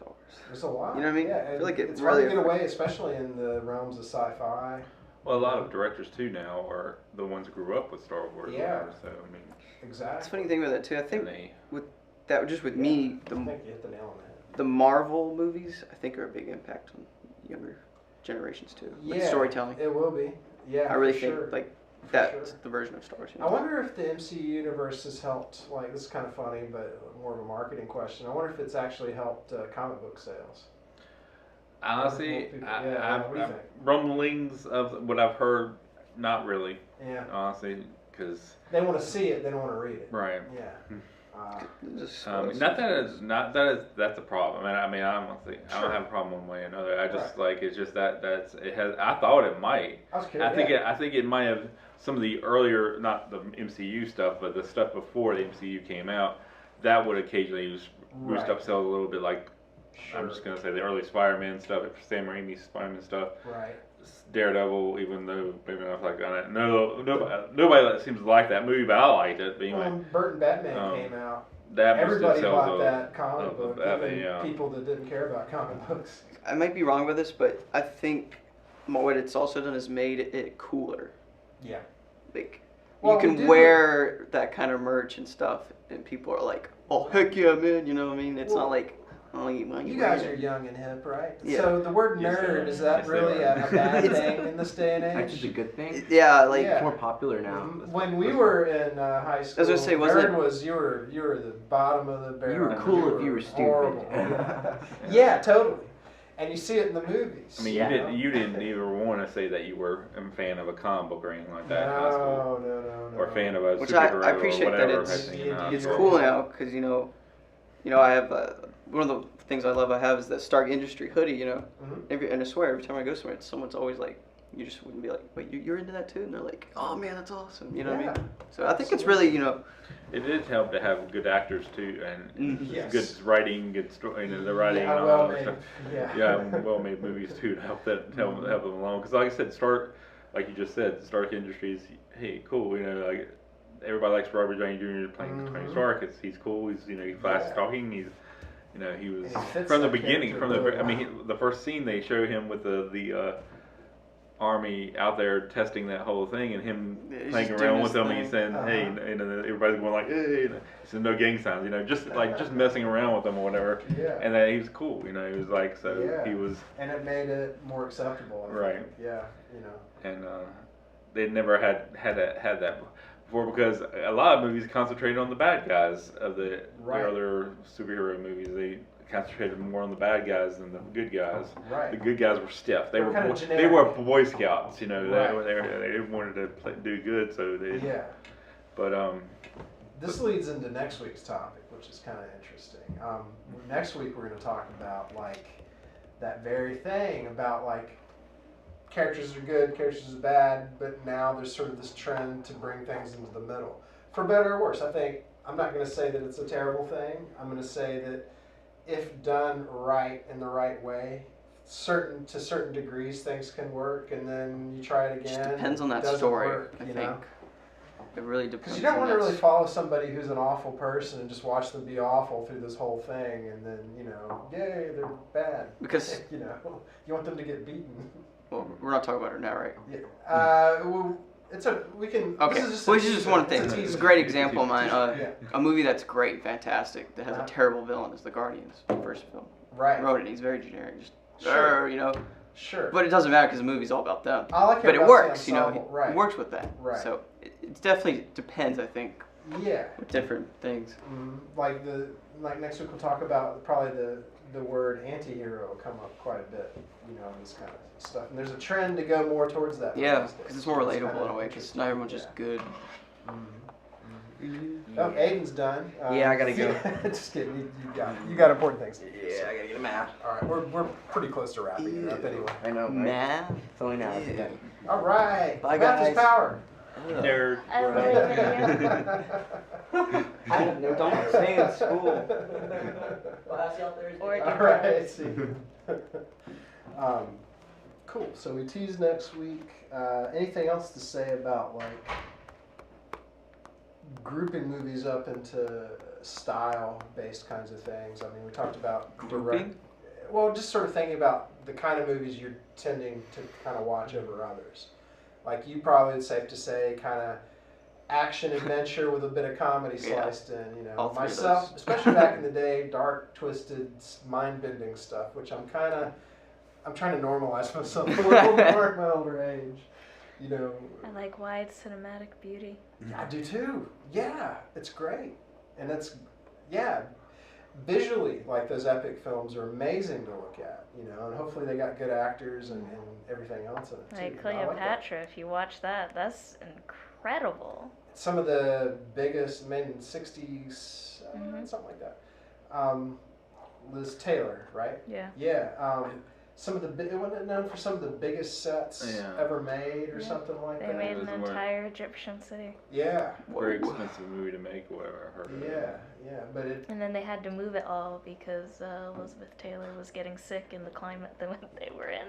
[SPEAKER 1] There's a lot.
[SPEAKER 3] You know what I mean?
[SPEAKER 1] Yeah,
[SPEAKER 3] I feel like
[SPEAKER 1] it's
[SPEAKER 3] really
[SPEAKER 1] hard to get away, especially in the realms of sci-fi.
[SPEAKER 5] Well, a lot of directors too now are the ones who grew up with Star Wars.
[SPEAKER 1] Yeah.
[SPEAKER 5] Whatever, so I mean,
[SPEAKER 1] Exactly.
[SPEAKER 3] That's the funny thing with that too. I think
[SPEAKER 5] and they,
[SPEAKER 3] that just with me,
[SPEAKER 1] I think you hit the nail on the head.
[SPEAKER 3] the Marvel movies, I think are a big impact on younger generations too. Like storytelling.
[SPEAKER 1] It will be. Yeah,
[SPEAKER 3] I really
[SPEAKER 1] for
[SPEAKER 3] think
[SPEAKER 1] sure.
[SPEAKER 3] like
[SPEAKER 1] For
[SPEAKER 3] that's
[SPEAKER 1] sure.
[SPEAKER 3] the version of Star Wars. You
[SPEAKER 1] I
[SPEAKER 3] know?
[SPEAKER 1] wonder if the MCU universe has helped. Like, this is kind of funny, but more of a marketing question. I wonder if it's actually helped comic book sales.
[SPEAKER 5] honestly,
[SPEAKER 1] People-
[SPEAKER 5] I,
[SPEAKER 1] yeah, what do you
[SPEAKER 5] I,
[SPEAKER 1] think?
[SPEAKER 5] rumblings of what I've heard, not really,
[SPEAKER 1] Yeah,
[SPEAKER 5] honestly, because
[SPEAKER 1] they want to see it, they don't want to read it.
[SPEAKER 5] right.
[SPEAKER 1] Yeah.
[SPEAKER 3] Just
[SPEAKER 5] Not that it's not that it's that's a problem. I mean, honestly, I
[SPEAKER 1] Sure.
[SPEAKER 5] don't have a problem one way or another. I just like it's just that's it has. I thought it might.
[SPEAKER 1] I was curious.
[SPEAKER 5] I think it might have some of the earlier, not the MCU stuff, but the stuff before the MCU came out. That would occasionally boost
[SPEAKER 1] Right.
[SPEAKER 5] up sales a little bit. Like
[SPEAKER 1] Sure.
[SPEAKER 5] I'm just gonna say the early Spider-Man stuff, Sam Raimi's Spider-Man stuff,
[SPEAKER 1] Right.
[SPEAKER 5] Daredevil. Even though maybe not like on it. Nobody seems to like that movie, but I liked it. But anyway,
[SPEAKER 1] When Burt and Batman
[SPEAKER 5] Um,
[SPEAKER 1] came out,
[SPEAKER 5] that
[SPEAKER 1] everybody
[SPEAKER 5] boosted
[SPEAKER 1] bought
[SPEAKER 5] sales
[SPEAKER 1] that comic
[SPEAKER 5] of
[SPEAKER 1] book,
[SPEAKER 5] Batman,
[SPEAKER 1] even
[SPEAKER 5] yeah.
[SPEAKER 1] people that didn't care about comic books.
[SPEAKER 3] I might be wrong with this, but I think what it's also done is made it cooler.
[SPEAKER 1] Yeah.
[SPEAKER 3] Like
[SPEAKER 1] Well,
[SPEAKER 3] you
[SPEAKER 1] we
[SPEAKER 3] can
[SPEAKER 1] do-
[SPEAKER 3] wear that kind of merch and stuff, and people are like, "Oh heck yeah, man!" You know what I mean? It's
[SPEAKER 1] Well,
[SPEAKER 3] not like, "Oh, you
[SPEAKER 1] You guys are young and hip, right?
[SPEAKER 3] Yeah.
[SPEAKER 1] So the word
[SPEAKER 5] Yes, they
[SPEAKER 1] nerd,
[SPEAKER 5] are.
[SPEAKER 1] is that
[SPEAKER 5] Yes, they
[SPEAKER 1] really
[SPEAKER 5] are.
[SPEAKER 1] a bad
[SPEAKER 3] It's-
[SPEAKER 1] thing in this day and
[SPEAKER 4] Actually, it's a
[SPEAKER 1] age?
[SPEAKER 4] good thing.
[SPEAKER 3] Yeah, like
[SPEAKER 1] Yeah.
[SPEAKER 4] It's more popular now.
[SPEAKER 1] When we were in high school,
[SPEAKER 3] gonna say,
[SPEAKER 1] nerd
[SPEAKER 3] wasn't it-
[SPEAKER 1] was you were the bottom of the barrel.
[SPEAKER 4] You were cool if you were stupid.
[SPEAKER 1] horrible. Yeah, totally. And you see it in the movies.
[SPEAKER 5] I mean,
[SPEAKER 4] Yeah.
[SPEAKER 5] you didn't even want to say that you were a fan of a comic book or anything like that in high school,
[SPEAKER 1] No.
[SPEAKER 5] or a fan of a
[SPEAKER 3] Which
[SPEAKER 5] superhero
[SPEAKER 3] I appreciate
[SPEAKER 5] or
[SPEAKER 3] that
[SPEAKER 5] whatever.
[SPEAKER 3] it's-
[SPEAKER 5] type thing, you know.
[SPEAKER 3] it's
[SPEAKER 1] Yeah.
[SPEAKER 3] cool now because you know I have one of the things I love I have is that Stark Industry hoodie. You know,
[SPEAKER 1] Mhm.
[SPEAKER 3] and I swear every time I go somewhere, someone's always like, you just wouldn't be like, wait, you're into that too? And they're like, oh man, that's awesome. You know what I mean? So I think it's really
[SPEAKER 5] It did help to have good actors too, and
[SPEAKER 1] Yes.
[SPEAKER 5] good writing, good story, the writing,
[SPEAKER 1] Yeah,
[SPEAKER 5] and all
[SPEAKER 1] well
[SPEAKER 5] that
[SPEAKER 1] made.
[SPEAKER 5] stuff.
[SPEAKER 1] Yeah.
[SPEAKER 5] Yeah, well-made movies too to help them along. Because like I said, like you just said, Stark Industries. Hey, cool. You know, like everybody likes Robert Downey Jr. playing Tony Stark. He's cool. He's he's fast
[SPEAKER 1] Yeah.
[SPEAKER 5] talking. He was
[SPEAKER 1] And he fits
[SPEAKER 5] from the
[SPEAKER 1] that
[SPEAKER 5] beginning.
[SPEAKER 1] character
[SPEAKER 5] From the
[SPEAKER 1] really
[SPEAKER 5] I mean,
[SPEAKER 1] well.
[SPEAKER 5] the first scene they show him with the army out there testing that whole thing, and him
[SPEAKER 3] Yeah, he's
[SPEAKER 5] playing
[SPEAKER 3] just
[SPEAKER 5] around
[SPEAKER 3] doing
[SPEAKER 5] with
[SPEAKER 3] his
[SPEAKER 5] them, and he's
[SPEAKER 3] thing.
[SPEAKER 5] saying, "Hey," and then everybody's going like, "Hey," and he said, "No gang signs," just messing around with them or whatever.
[SPEAKER 1] Yeah.
[SPEAKER 5] And then he was cool, he was like, so
[SPEAKER 1] Yeah.
[SPEAKER 5] he was,
[SPEAKER 1] And it made it more acceptable. I
[SPEAKER 5] Right.
[SPEAKER 1] think. Yeah.
[SPEAKER 5] and they never had that before because a lot of movies concentrated on the bad guys of the
[SPEAKER 1] Right.
[SPEAKER 5] other superhero movies. They concentrated more on the bad guys than the good guys.
[SPEAKER 1] Right.
[SPEAKER 5] The good guys were stiff. They
[SPEAKER 1] They were
[SPEAKER 5] were
[SPEAKER 1] kinda
[SPEAKER 5] they
[SPEAKER 1] generic.
[SPEAKER 5] were Boy Scouts, They
[SPEAKER 1] Right.
[SPEAKER 5] wanted to do good, so they.
[SPEAKER 1] Yeah.
[SPEAKER 5] But
[SPEAKER 1] This leads into next week's topic, which is kind of interesting. Next week we're going to talk about like that very thing about like characters are good, characters are bad, but now there's sort of this trend to bring things into the middle, for better or worse. I think I'm not going to say that it's a terrible thing. I'm going to say that if done right in the right way, to certain degrees things can work, and then you try it
[SPEAKER 3] It just
[SPEAKER 1] again.
[SPEAKER 3] depends on
[SPEAKER 1] it
[SPEAKER 3] that
[SPEAKER 1] doesn't
[SPEAKER 3] story.
[SPEAKER 1] work,
[SPEAKER 3] I
[SPEAKER 1] you
[SPEAKER 3] think
[SPEAKER 1] know?
[SPEAKER 3] it really depends.
[SPEAKER 1] Because you don't
[SPEAKER 3] on
[SPEAKER 1] want to
[SPEAKER 3] that
[SPEAKER 1] really follow somebody who's an awful person and just watch them be awful through this whole thing, and then yay, they're bad.
[SPEAKER 3] Because-
[SPEAKER 1] you want them to get beaten.
[SPEAKER 3] Well, we're not talking about her now, right?
[SPEAKER 1] Yeah. Well, we can.
[SPEAKER 3] Okay.
[SPEAKER 1] This is just
[SPEAKER 3] Well,
[SPEAKER 1] a
[SPEAKER 3] it's just
[SPEAKER 1] teaser.
[SPEAKER 3] one thing.
[SPEAKER 1] It's
[SPEAKER 3] It's a
[SPEAKER 1] teaser.
[SPEAKER 3] great example of mine.
[SPEAKER 1] Yeah.
[SPEAKER 3] A movie that's great, fantastic, that has a
[SPEAKER 1] Uh-huh.
[SPEAKER 3] terrible villain is The Guardians, the first film.
[SPEAKER 1] Right.
[SPEAKER 3] Wrote it. He's very generic. Just
[SPEAKER 1] Sure.
[SPEAKER 3] or you know.
[SPEAKER 1] Sure.
[SPEAKER 3] But it doesn't matter because the movie's all about them.
[SPEAKER 1] I like it
[SPEAKER 3] but it
[SPEAKER 1] about
[SPEAKER 3] works,
[SPEAKER 1] the
[SPEAKER 3] you know.
[SPEAKER 1] ensemble, right.
[SPEAKER 3] It works with that.
[SPEAKER 1] Right.
[SPEAKER 3] So it definitely depends, I think,
[SPEAKER 1] Yeah.
[SPEAKER 3] with different things.
[SPEAKER 1] Like next week we'll talk about probably the word anti-hero will come up quite a bit, you know, this kind of stuff. And there's a trend to go more towards that.
[SPEAKER 3] Yeah,
[SPEAKER 1] these days.
[SPEAKER 3] because it's more relatable
[SPEAKER 1] kinda
[SPEAKER 3] in a way. Because not everyone's just good.
[SPEAKER 1] Oh, Aiden's done.
[SPEAKER 4] Yeah, I gotta go.
[SPEAKER 1] Just kidding. You got important things to do.
[SPEAKER 4] Yeah, I gotta get a map.
[SPEAKER 1] All right, we're pretty close to wrapping it up anyway.
[SPEAKER 4] I know. Right?
[SPEAKER 3] Math.
[SPEAKER 4] It's only now.
[SPEAKER 3] Yeah.
[SPEAKER 1] All right.
[SPEAKER 3] Bye,
[SPEAKER 1] Math is
[SPEAKER 3] guys.
[SPEAKER 1] power.
[SPEAKER 5] Nerd.
[SPEAKER 2] I love video.
[SPEAKER 3] No, don't stay in school.
[SPEAKER 4] Well, see y'all Thursday.
[SPEAKER 2] Or
[SPEAKER 1] All right. See. Cool. So we tease next week. Anything else to say about like grouping movies up into style-based kinds of things? I mean, we talked about
[SPEAKER 3] Grouping?
[SPEAKER 1] Well, just sort of thinking about the kind of movies you're tending to kind of watch over others. Like you probably, it's safe to say, kind of action adventure with a bit of comedy
[SPEAKER 3] Yeah.
[SPEAKER 1] sliced in. You know,
[SPEAKER 3] All three of
[SPEAKER 1] myself,
[SPEAKER 3] those.
[SPEAKER 1] especially back in the day, dark, twisted, mind-bending stuff, which I'm trying to normalize myself a little more at my older age. You know,
[SPEAKER 2] I like wide cinematic beauty.
[SPEAKER 1] I do too. Yeah, it's great, and visually, like those epic films are amazing to look at. You know, and hopefully they got good actors and everything else in it too.
[SPEAKER 2] Like
[SPEAKER 1] I like that.
[SPEAKER 2] Cleopatra, if you watch that, that's incredible.
[SPEAKER 1] Some of the biggest, made in the 60s, something like that. Liz Taylor, right?
[SPEAKER 2] Yeah.
[SPEAKER 1] Yeah. Some of the, it wasn't known for some of the biggest sets ever made or something like
[SPEAKER 2] They
[SPEAKER 1] that.
[SPEAKER 2] made an
[SPEAKER 5] Those were-
[SPEAKER 2] entire Egyptian city.
[SPEAKER 1] Yeah.
[SPEAKER 5] Very expensive movie to make, or whatever I heard.
[SPEAKER 1] Yeah, but it,
[SPEAKER 2] And then they had to move it all because Elizabeth Taylor was getting sick in the climate that they were in.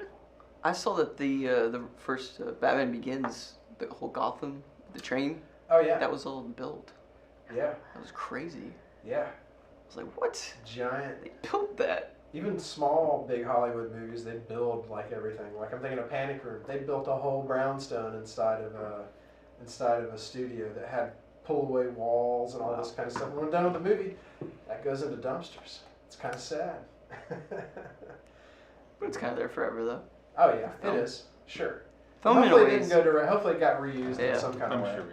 [SPEAKER 3] I saw that the first Batman Begins, the whole Gotham, the train,
[SPEAKER 1] oh yeah.
[SPEAKER 3] that was all built.
[SPEAKER 1] Yeah,
[SPEAKER 3] That was crazy.
[SPEAKER 1] yeah.
[SPEAKER 3] I was like, what?
[SPEAKER 1] Giant.
[SPEAKER 3] They built that?
[SPEAKER 1] Even small, big Hollywood movies, they build like everything. Like I'm thinking of Panic Room. They built a whole brownstone inside of a studio that had pull-away walls and all this kind of stuff. When we're done with the movie, that goes into dumpsters. It's kind of sad.
[SPEAKER 3] But it's kind of there forever, though.
[SPEAKER 1] Oh yeah,
[SPEAKER 3] Film.
[SPEAKER 1] it is. Sure.
[SPEAKER 3] Film in a
[SPEAKER 1] Hopefully it
[SPEAKER 3] way
[SPEAKER 1] didn't go direct. Hopefully it got reused in
[SPEAKER 3] Yeah.
[SPEAKER 1] some kind
[SPEAKER 5] I'm
[SPEAKER 1] of way.
[SPEAKER 5] sure,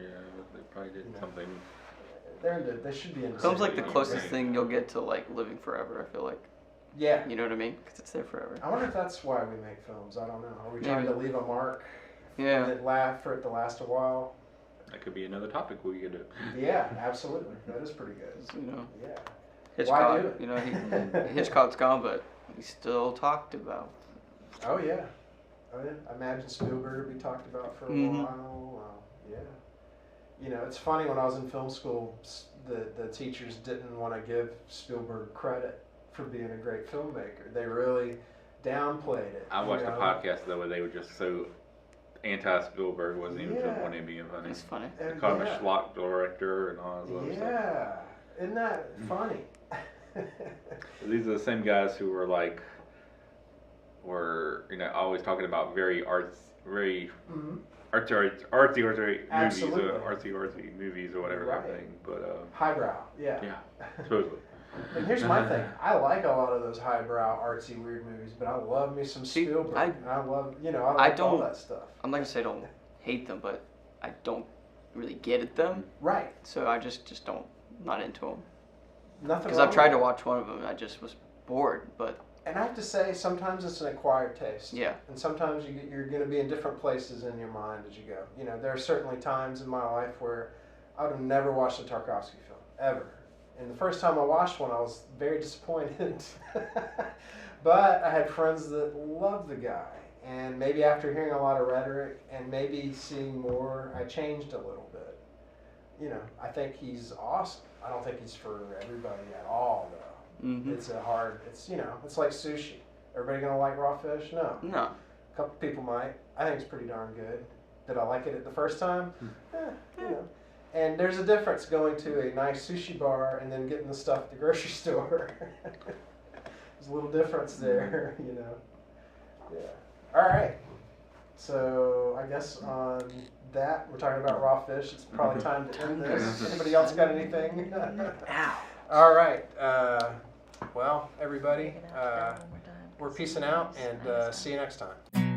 [SPEAKER 5] they probably did something.
[SPEAKER 1] They should be in.
[SPEAKER 3] Film's like the closest thing you'll get to like living forever, I feel like.
[SPEAKER 1] Yeah.
[SPEAKER 3] You know what I mean? Because it's there forever.
[SPEAKER 1] I wonder if that's why we make films. I don't know. Are we trying
[SPEAKER 3] Maybe.
[SPEAKER 1] to leave a mark?
[SPEAKER 3] Yeah.
[SPEAKER 1] For it to last a while?
[SPEAKER 5] That could be another topic we could do.
[SPEAKER 1] Yeah, absolutely. That is pretty good.
[SPEAKER 3] You know,
[SPEAKER 1] Yeah.
[SPEAKER 3] Hitchcock.
[SPEAKER 1] Why do it?
[SPEAKER 3] You know, Hitchcock's gone, but he's still talked about.
[SPEAKER 1] Oh yeah. Oh yeah. I imagine Spielberg would be talked about for a
[SPEAKER 3] Mhm.
[SPEAKER 1] while. Yeah. You know, it's funny when I was in film school, the teachers didn't want to give Spielberg credit for being a great filmmaker. They really downplayed it.
[SPEAKER 5] I watched
[SPEAKER 1] you
[SPEAKER 5] a
[SPEAKER 1] know?
[SPEAKER 5] podcast though where they were just so anti-Spielberg, wasn't even
[SPEAKER 1] Yeah.
[SPEAKER 5] wanting to be funny.
[SPEAKER 3] It's funny.
[SPEAKER 5] They called him
[SPEAKER 1] Yeah.
[SPEAKER 5] a schlock director and all this other stuff.
[SPEAKER 1] Yeah. Isn't that funny?
[SPEAKER 5] These are the same guys who were like, always talking about very artsy
[SPEAKER 1] Mhm.
[SPEAKER 5] movies,
[SPEAKER 1] Absolutely.
[SPEAKER 5] artsy movies or whatever
[SPEAKER 1] Right.
[SPEAKER 5] thing. But
[SPEAKER 1] Highbrow. Yeah.
[SPEAKER 5] yeah, supposedly.
[SPEAKER 1] And here's my thing. I like a lot of those highbrow, artsy, weird movies, but I love me some
[SPEAKER 3] See,
[SPEAKER 1] Spielberg.
[SPEAKER 3] I
[SPEAKER 1] And I love, I like all
[SPEAKER 3] don't-
[SPEAKER 1] that stuff.
[SPEAKER 3] I'm not gonna say I don't hate them, but I don't really get at them.
[SPEAKER 1] Right.
[SPEAKER 3] So I just don't, not into them.
[SPEAKER 1] Nothing
[SPEAKER 3] Because
[SPEAKER 1] wrong
[SPEAKER 3] I've tried to
[SPEAKER 1] with
[SPEAKER 3] watch one of them and I just was bored. But
[SPEAKER 1] it. And I have to say, sometimes it's an acquired taste.
[SPEAKER 3] yeah,
[SPEAKER 1] And sometimes you're going to be in different places in your mind as you go. You know, there are certainly times in my life where I would have never watched a Tarkovsky film, ever. And the first time I watched one, I was very disappointed. But I had friends that loved the guy. And maybe after hearing a lot of rhetoric and maybe seeing more, I changed a little bit. You know, I think he's awesome. I don't think he's for everybody at all, though.
[SPEAKER 3] hmm
[SPEAKER 1] It's it's like sushi. Everybody gonna like raw fish? No.
[SPEAKER 3] no,
[SPEAKER 1] A couple people might. I think it's pretty darn good. Did I like it at the first time? You know. And there's a difference going to a nice sushi bar and then getting the stuff at the grocery store. There's a little difference there, you know. Yeah. All right. So I guess on that, we're talking about raw fish. It's probably time to end this. Anybody else got anything?
[SPEAKER 3] Ow.
[SPEAKER 1] All right. Well, everybody.
[SPEAKER 2] We're gonna have to do it one more time.
[SPEAKER 1] We're peacing out, and see you next time.